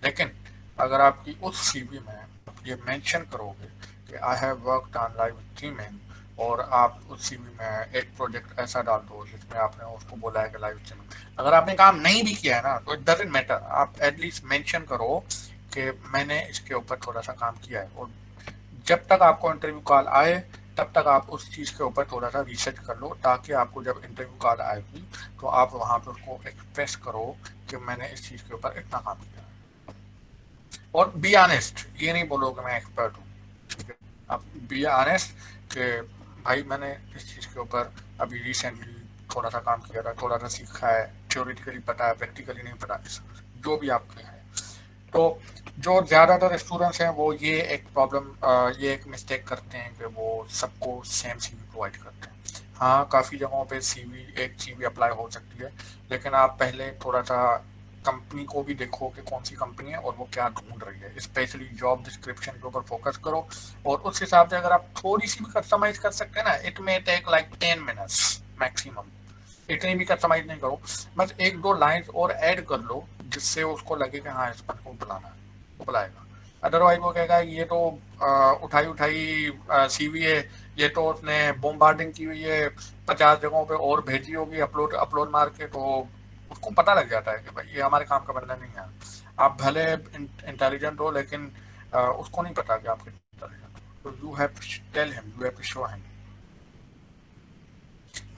लेकिन अगर आपकी उस सीवी में ये मेंशन करोगे कि I have worked on live streaming, और आप उस सीवी में एक प्रोजेक्ट ऐसा डाल दो जिसमें आपने उसको बोला है कि लाइव स्ट्रीमिंग, अगर आपने काम नहीं भी किया है ना तो इट डजंट मैटर, आप एटलीस्ट मेंशन करो कि मैंने इसके ऊपर थोड़ा सा काम किया है, और जब तक आपको इंटरव्यू कॉल आए तब तक आप उस चीज़ के ऊपर थोड़ा सा रिसर्च कर लो, ताकि आपको जब इंटरव्यू कॉल आएगी तो आप वहाँ पर उसको एक्सप्रेस करो कि मैंने इस चीज़ के ऊपर इतना काम किया है। और बी ऑनेस्ट, ये नहीं बोलो कि मैं एक्सपर्ट हूँ, ठीक है, आप बी ऑनेस्ट कि भाई मैंने इस चीज़ के ऊपर अभी रिसेंटली थोड़ा सा काम किया था, थोड़ा सा सीखा है, थ्योरेटिकली पता है, प्रैक्टिकली नहीं पता, जो भी आपके है। तो जो ज़्यादातर स्टूडेंट्स हैं वो ये एक प्रॉब्लम, ये एक मिस्टेक करते हैं कि वो सबको सेम सीवी प्रोवाइड करते हैं। हाँ, काफ़ी जगहों पे सीवी, एक सीवी अप्लाई हो सकती है, लेकिन आप पहले थोड़ा सा कंपनी को भी देखो कि कौन सी कंपनी है और वो क्या ढूंढ रही है, स्पेशली जॉब डिस्क्रिप्शन के ऊपर फोकस करो, और उस हिसाब से अगर आप थोड़ी सी भी कस्टमाइज कर सकते हैं ना, it may take like 10 minutes maximum, इतनी भी कस्टमाइज नहीं करो, बस एक दो लाइंस और ऐड कर लो जिससे उसको लगे कि हाँ इस बंदे को बुलाना है, वो बुलाएगा। अदरवाइज वो कहेगा ये तो उठाई उठाई सीवी है, ये तो उसने बोम्बार्डिंग की हुई है, 50 जगहों पे और भेजी होगी अपलोड अपलोड मार के, तो उसको पता लग जाता है कि भाई ये हमारे काम का बंदा नहीं है। आप भले इंटेलिजेंट हो, लेकिन उसको नहीं पता कि आप कितने इंटेलिजेंट हो, तो you have to tell him, you have to show him.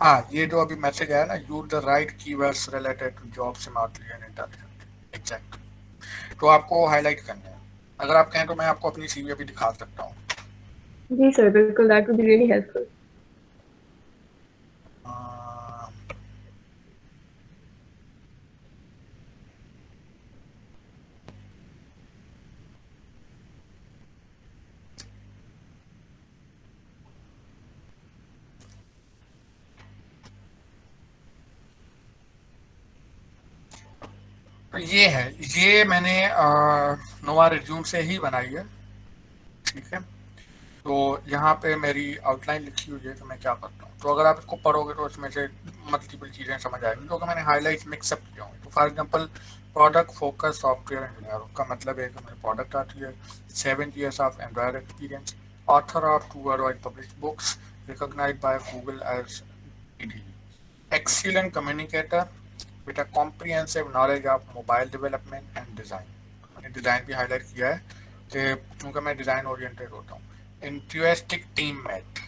हाँ, ये जो अभी मैसेज आया ना, use the right keywords related to job smartly and intelligently, exactly, तो आपको हाईलाइट करना है। अगर आप कहें तो मैं आपको अपनी सीवी अभी दिखा सकता हूँ। जी सर, बिल्कुल, that would be really helpful. तो ये है, ये मैंने नोवा रिज्यूम से ही बनाई है, ठीक है। तो यहाँ पे मेरी आउटलाइन लिखी हुई है कि मैं क्या करता हूँ, तो अगर आप इसको पढ़ोगे तो इसमें से मल्टीपल चीज़ें समझ आएंगी, तो मैंने हाईलाइट मिक्सअप किया हूँ। तो for example, product focus software engineer, उसका मतलब है कि मेरी प्रोडक्ट आती है, 7 years of Android experience, author of 2 worldwide published books, recognized by Google as ED, excellent communicator with a comprehensive knowledge of mobile development and design। मैंने design भी highlight किया है कि क्योंकि मैं डिज़ाइन ओरिएंटेड होता हूँ। enthusiastic teammate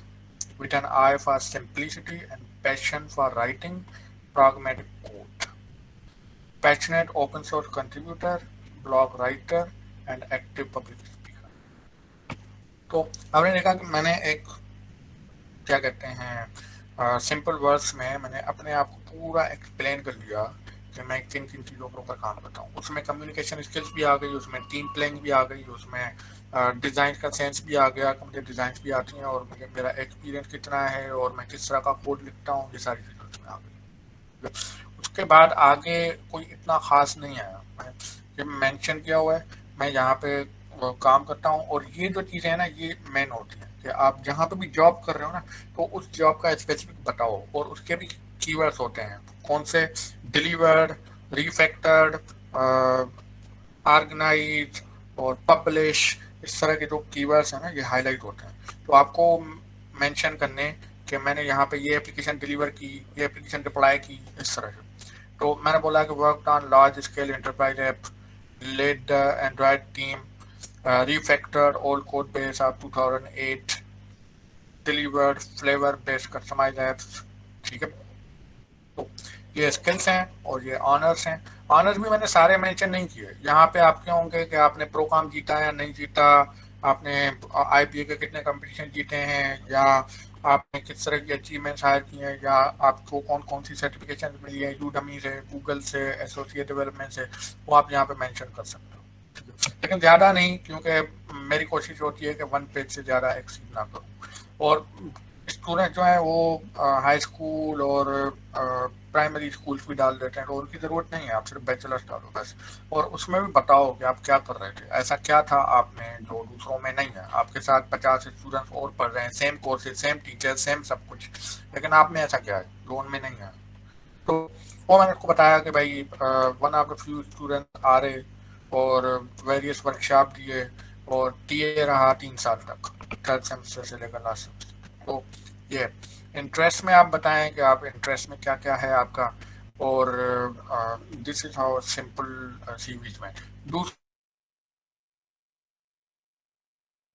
with an eye for simplicity and passion for writing pragmatic code, passionate open source contributor, blog writer and active public speaker। तो आपने देखा कि मैंने एक, क्या कहते हैं, सिंपल वर्ड्स में मैंने अपने आप को पूरा एक्सप्लेन कर दिया कि मैं किन किन चीज़ों के ऊपर काम करता हूँ। उसमें कम्युनिकेशन स्किल्स भी आ गई, उसमें टीम प्लेइंग भी आ गई, उसमें डिज़ाइन का सेंस भी आ गया कि मुझे डिज़ाइन भी आती हैं, और मुझे मेरा एक्सपीरियंस कितना है और मैं किस तरह का कोड लिखता हूँ, ये सारी चीज़ें उसमें आ गई। उसके बाद आगे कोई इतना ख़ास नहीं आया, मैं ये मेंशन किया हुआ है, मैं यहाँ पे काम करता हूँ, और ये जो चीज़ें हैं ना ये मेन होती हैं कि आप जहाँ पे भी जॉब कर रहे हो ना, तो उस जॉब का स्पेसिफिक बताओ, और उसके भी कीवर्ड्स होते हैं, कौन से, डिलीवर्ड, रिफैक्टर्ड, ऑर्गेनाइज और पब्लिश, इस तरह के जो कीवर्ड्स हैं ना ये हाईलाइट होते हैं। तो आपको मेंशन करने कि मैंने यहाँ पे ये एप्लीकेशन डिलीवर की, ये एप्लीकेशन डिप्लॉय की, इस तरह से। तो मैंने बोला कि work on large scale enterprise app, led the Android team, refactored old code base of 2008, delivered flavor based customized apps, ठीक है। तो ये स्किल्स हैं और ये ऑनर्स हैं। ऑनर्स भी मैंने सारे मेंशन नहीं किए। यहाँ पे आपके होंगे कि आपने प्रो काम जीता या नहीं जीता, आपने आईपीए के कितने कंपटीशन जीते हैं, या आपने किस तरह की अचीवमेंट्स हायर की हैं, या आपको कौन कौन सी सर्टिफिकेशन मिली है यूडमी से, गूगल से, एसोसिएट डेवलपमेंट से, वो आप यहाँ पे मेंशन कर सकते हो। लेकिन ज़्यादा नहीं, क्योंकि मेरी कोशिश होती है कि 1 पेज से ज़्यादा एक्सीड ना करूँ। और स्टूडेंट जो है वो हाई स्कूल और प्राइमरी स्कूल्स भी डाल देते हैं, तो उनकी ज़रूरत नहीं है, आप सिर्फ बैचलर्स डालो बस। और उसमें भी बताओ कि आप क्या कर रहे थे, ऐसा क्या था आप में जो दूसरों में नहीं है। आपके साथ 50 स्टूडेंट्स और पढ़ रहे हैं, same courses, same teacher, same सब कुछ, लेकिन आप में ऐसा क्या है जो उनमें नहीं है। तो वो मैंने उसको बताया कि भाई one of the few student आ रहे और वेरियस वर्कशॉप दिए और टीए रहा 3 साल तक, थर्ड सेमेस्टर से लेकर लास्ट सेमेस्टर। तो ये इंटरेस्ट में आप बताएं कि आप इंटरेस्ट में क्या क्या है आपका, और this is how simple CVs में। दूसरे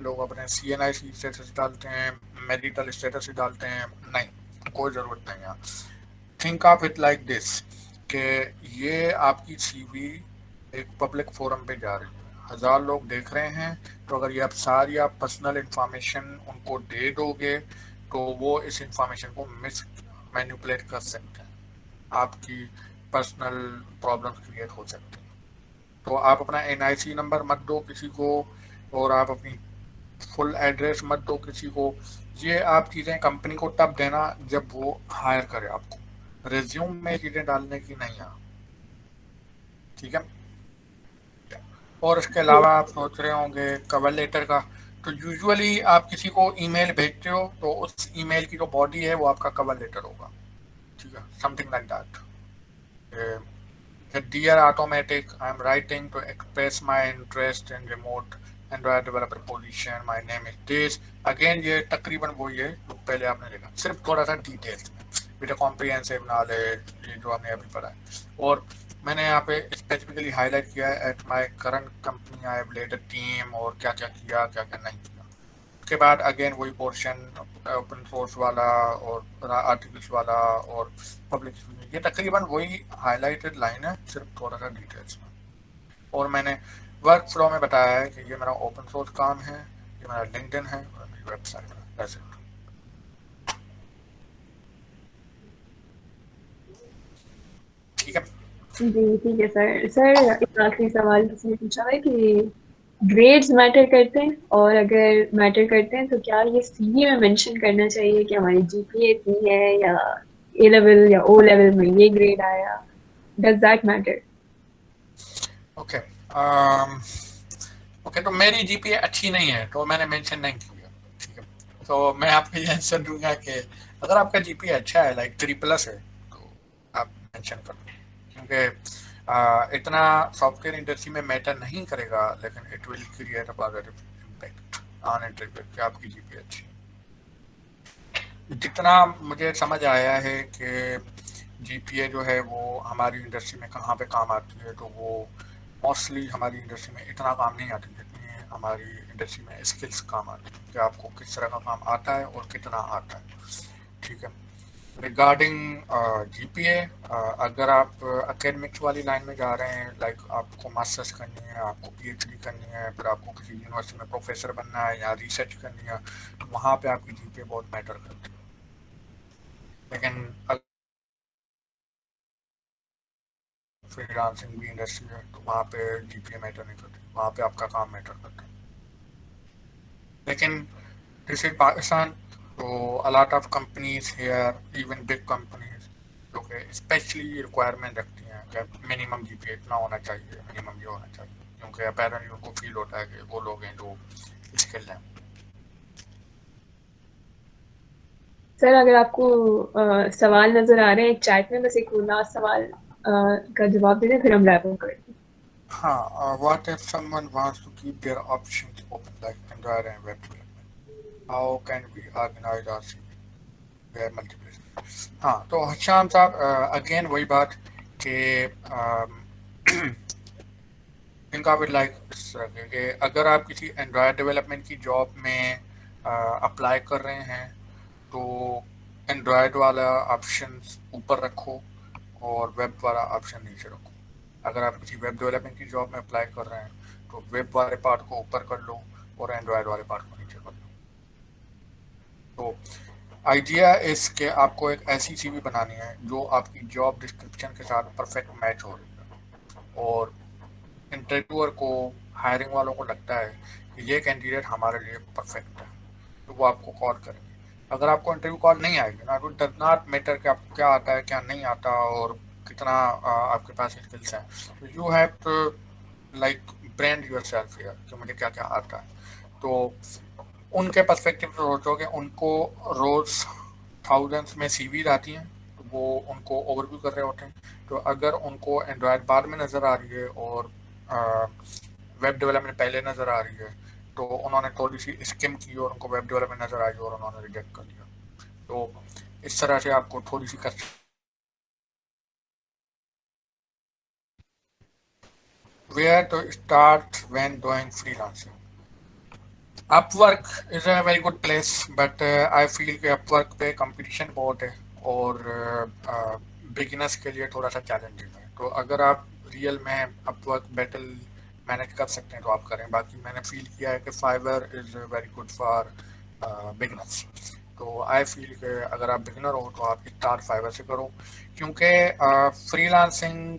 लोग अपने सीएनआई स्टेटस डालते हैं, मेरिटल स्टेटस डालते हैं, नहीं, कोई ज़रूरत नहीं है। Think of it like this कि ये आपकी सीवी एक पब्लिक फोरम पे जा रही है, 1000 लोग देख रहे हैं, तो अगर ये आप सारी आप पर्सनल इंफॉर्मेशन उनको दे दोगे तो वो इस इंफॉर्मेशन को मिस मैनिपुलेट कर सकते हैं, आपकी पर्सनल प्रॉब्लम्स क्रिएट हो सकती हैं। तो आप अपना एनआईसी नंबर मत दो किसी को, और आप अपनी फुल एड्रेस मत दो किसी को। ये आप चीज़ें कंपनी को तब देना जब वो हायर करे आपको, रिज्यूम में चीज़ें डालने की नहीं है, ठीक है। और इसके अलावा आप सोच रहे होंगे कवर लेटर का, तो यूजुअली आप किसी को ईमेल भेजते हो तो उस ईमेल की जो बॉडी है वो आपका कवर लेटर होगा, ठीक है, something like that. Dear Automatic, I am writing to express my interest in remote Android developer position. My name is this. Again ये तकरीबन वही है जो पहले आपने लिखा, सिर्फ थोड़ा सा डिटेल्स में, विद कॉम्प्रिहेंसिव नॉलेज, ये जो आपने अभी पढ़ा है। और मैंने यहाँ पे स्पेसिफिकली हाईलाइट किया है at my current company I have led a team, और क्या क्या किया क्या क्या नहीं किया। उसके बाद अगेन वही पोर्शन ओपन सोर्स वाला और आर्टिकल्स वाला और पब्लिक, ये तकरीबन वही हाईलाइटेड लाइन है, सिर्फ थोड़ा सा डिटेल्स में। और मैंने वर्क फ्लो में बताया है कि ये मेरा ओपन सोर्स काम है, ये मेरा लिंक्डइन है और मेरी वेबसाइट है, दैट्स इट। ठीक है। जी ठीक है सर। सर एक आखिरी सवाल किसी ने पूछा है कि ग्रेड्स मैटर करते हैं, और अगर मैटर करते हैं तो क्या ये सीवी में मेंशन करना चाहिए कि हमारी जीपीए इतनी है, या ए लेवल या ओ लेवल में ये ग्रेड आया, does that matter? Okay okay, तो मेरी जीपीए अच्छी नहीं है तो मैंने मेंशन नहीं किया, ठीक है। तो मैं आपको ये आंसर दूंगा कि अगर आपका जीपीए अच्छा है, लाइक 3+ है, तो आप मेंशन कर दो, क्योंकि इतना सॉफ्टवेयर इंडस्ट्री में मैटर नहीं करेगा, लेकिन it will create a positive impact on interview कि आपकी जीपीए अच्छी है। जितना मुझे समझ आया है कि जीपीए जो है वो हमारी इंडस्ट्री में कहाँ पे काम आती है, तो वो मोस्टली हमारी इंडस्ट्री में इतना काम नहीं आती जितनी हमारी इंडस्ट्री में स्किल्स काम आती है, कि आपको किस तरह का काम आता है और कितना आता है, ठीक है। रिगार्डिंग जीपीए, अगर आप एकेडमिक्स वाली लाइन में जा रहे हैं, लाइक आपको मास्टर्स करनी है, आपको पीएचडी करनी है, फिर आपको किसी यूनिवर्सिटी में प्रोफेसर बनना है या रिसर्च करनी है, तो वहाँ पे आपकी जीपीए बहुत मैटर करती है। लेकिन फ्रीलांसिंग भी इंडस्ट्री है तो वहाँ पे जीपीए मैटर नहीं करती, वहाँ पे आपका काम मैटर करता है। लेकिन दिस इज पाकिस्तान, तो अ lot of companies here, even big companies, जो कि स्पेशली रिक्वायरमेंट रखती हैं कि मिनिमम जीपीए इतना होना चाहिए, मिनिमम ये होना चाहिए, क्योंकि अपेरेंटली उनको फील होता है कि वो लोग हैं जो स्किल्ड हैं। सर अगर आपको सवाल नजर आ रहे हैं एक चैट में, बस एक लास्ट सवाल का जवाब दे दें, फिर हम रैप अप करते हैं। हाँ, what if someone wants to keep their options open like Android and web development, how can we organize our CV where multiplace. हाँ, तो हशाम साहब, अगेन वही बात कि थिंक ऑफ इट लाइक इस तरह कि अगर आप किसी एंड्रॉयड डेवलपमेंट की जॉब में अप्लाई कर रहे हैं, तो एंड्रॉयड वाला ऑप्शन ऊपर रखो और वेब वाला ऑप्शन नीचे रखो। अगर आप किसी वेब डेवलपमेंट की जॉब में अप्लाई कर रहे हैं तो वेब वाले पार्ट को ऊपर कर लो और एंड्रॉयड वाले पार्ट को नीचे कर लो। तो आइडिया इस के आपको एक ऐसी सीवी बनानी है जो आपकी जॉब डिस्क्रिप्शन के साथ परफेक्ट मैच हो रही है और इंटरव्यूअर को, हायरिंग वालों को लगता है कि ये कैंडिडेट हमारे लिए परफेक्ट है, तो वो आपको कॉल करेंगे। अगर आपको इंटरव्यू कॉल नहीं आएगी ना, तो डज नॉट मैटर कि आपको क्या आता है क्या नहीं आता और कितना आपके पास स्किल्स हैं। तो you have to like brand yourself here कि मुझे क्या क्या आता है। तो उनके पर्सपेक्टिव से सोचोगे, उनको रोज थाउजेंड्स में सीवीज आती हैं, तो वो उनको ओवरव्यू कर रहे होते हैं। तो अगर उनको एंड्रॉयड बाद में नज़र आ रही है और वेब डेवलपमेंट पहले नज़र आ रही है, तो उन्होंने थोड़ी सी स्किम की और उनको वेब डेवलपमेंट नज़र आई और उन्होंने रिजेक्ट कर दिया। तो इस तरह से आपको थोड़ी सी कर। Where to start when doing freelancing. Upwork is a very good place, but I feel कि अपवर्क पे कंपटीशन बहुत है और बिगिनर्स के लिए थोड़ा सा चैलेंजिंग है। तो अगर आप रियल में अपवर्क बैटल मैनेज कर सकते हैं तो आप करें। बाकी मैंने फील किया है कि Fiverr is very good for beginners. तो आई फील कि अगर आप बिगिनर हो तो आप स्टार्ट फाइवर से करो, क्योंकि फ्रीलांसिंग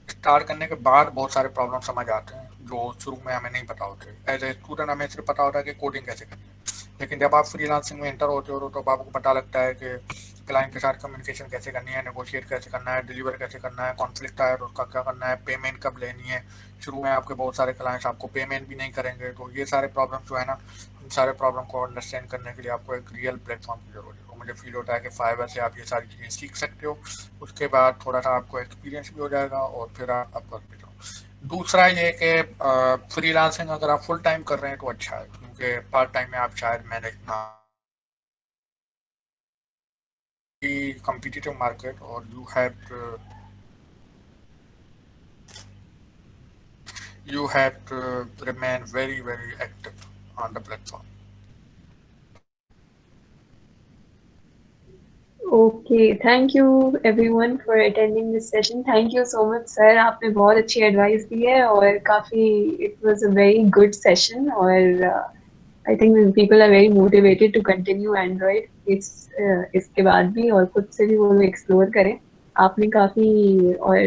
स्टार्ट करने के बाद बहुत सारे प्रॉब्लम समझ आते हैं जो शुरू में हमें नहीं पता होते। एज ए स्टूडेंट हमें सिर्फ पता होता है कि कोडिंग कैसे करनी है, लेकिन जब आप फ्रीलांसिंग में एंटर होते हो तो आपको पता लगता है कि क्लाइंट के साथ कम्युनिकेशन कैसे करनी है, नेगोशिएट कैसे करना है, डिलीवर कैसे करना है, कॉन्फ्लिक्ट आया तो उसका क्या करना है, पेमेंट कब लेनी है। शुरू में आपके बहुत सारे क्लाइंट्स आपको पेमेंट भी नहीं करेंगे। तो ये सारे प्रॉब्लम जो है ना, इन सारे प्रॉब्लम को अंडरस्टैंड करने के लिए आपको एक रियल प्लेटफॉर्म की जरूरत है। तो मुझे फील होता है कि फाइवर से आप ये सारी चीज़ें सीख सकते हो। उसके बाद थोड़ा सा आपको एक्सपीरियंस भी हो जाएगा और फिर आप कर भी जाओ। दूसरा ये कि फ्रीलांसिंग अगर आप फुल टाइम कर रहे हैं तो अच्छा है, क्योंकि पार्ट टाइम में आप शायद मैनेज ना competitive market, or you have to remain very very active on the platform. Okay, thank you everyone for attending this session. Thank you so much, sir. आपने बहुत अच्छी advice दी है और काफी it was a very good session और I think people are very motivated to continue Android इसके बाद भी और खुद से भी वो लोग explore करें। आपने काफी और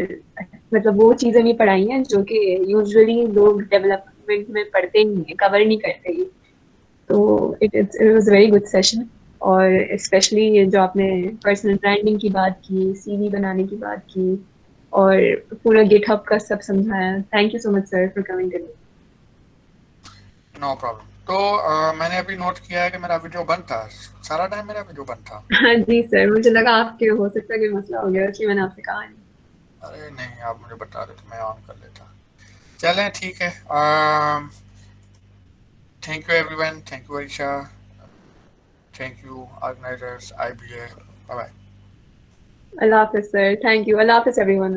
मतलब वो चीजें भी पढ़ाई हैं जो कि usually लोग development में पढ़ते ही नहीं, cover नहीं करते ही। तो it was a very good session और स्पेशली ये जो आपने पर्सनल ब्रांडिंग की बात की, सीवी बनाने की बात की और पूरा गिटहब का सब समझाया। Thank you so much sir for coming today. No problem. तो मैंने अभी नोट किया है कि मेरा वीडियो बंद था, सारा टाइम मेरा वीडियो बंद था। हाँ जी सर, मुझे लगा आपके हो सकता है कोई मसला हो गया इसलिए मैंने आपसे कहा नहीं। अरे नहीं, आप मुझे बता देते मैं ऑन कर लेता। चलें ठीक है। Thank you everyone, thank you Arisha, thank you organizers, IBA। Bye bye. अल्लाह हाफिज सर, थैंक यू, अल्लाह हाफिज एवरीवन।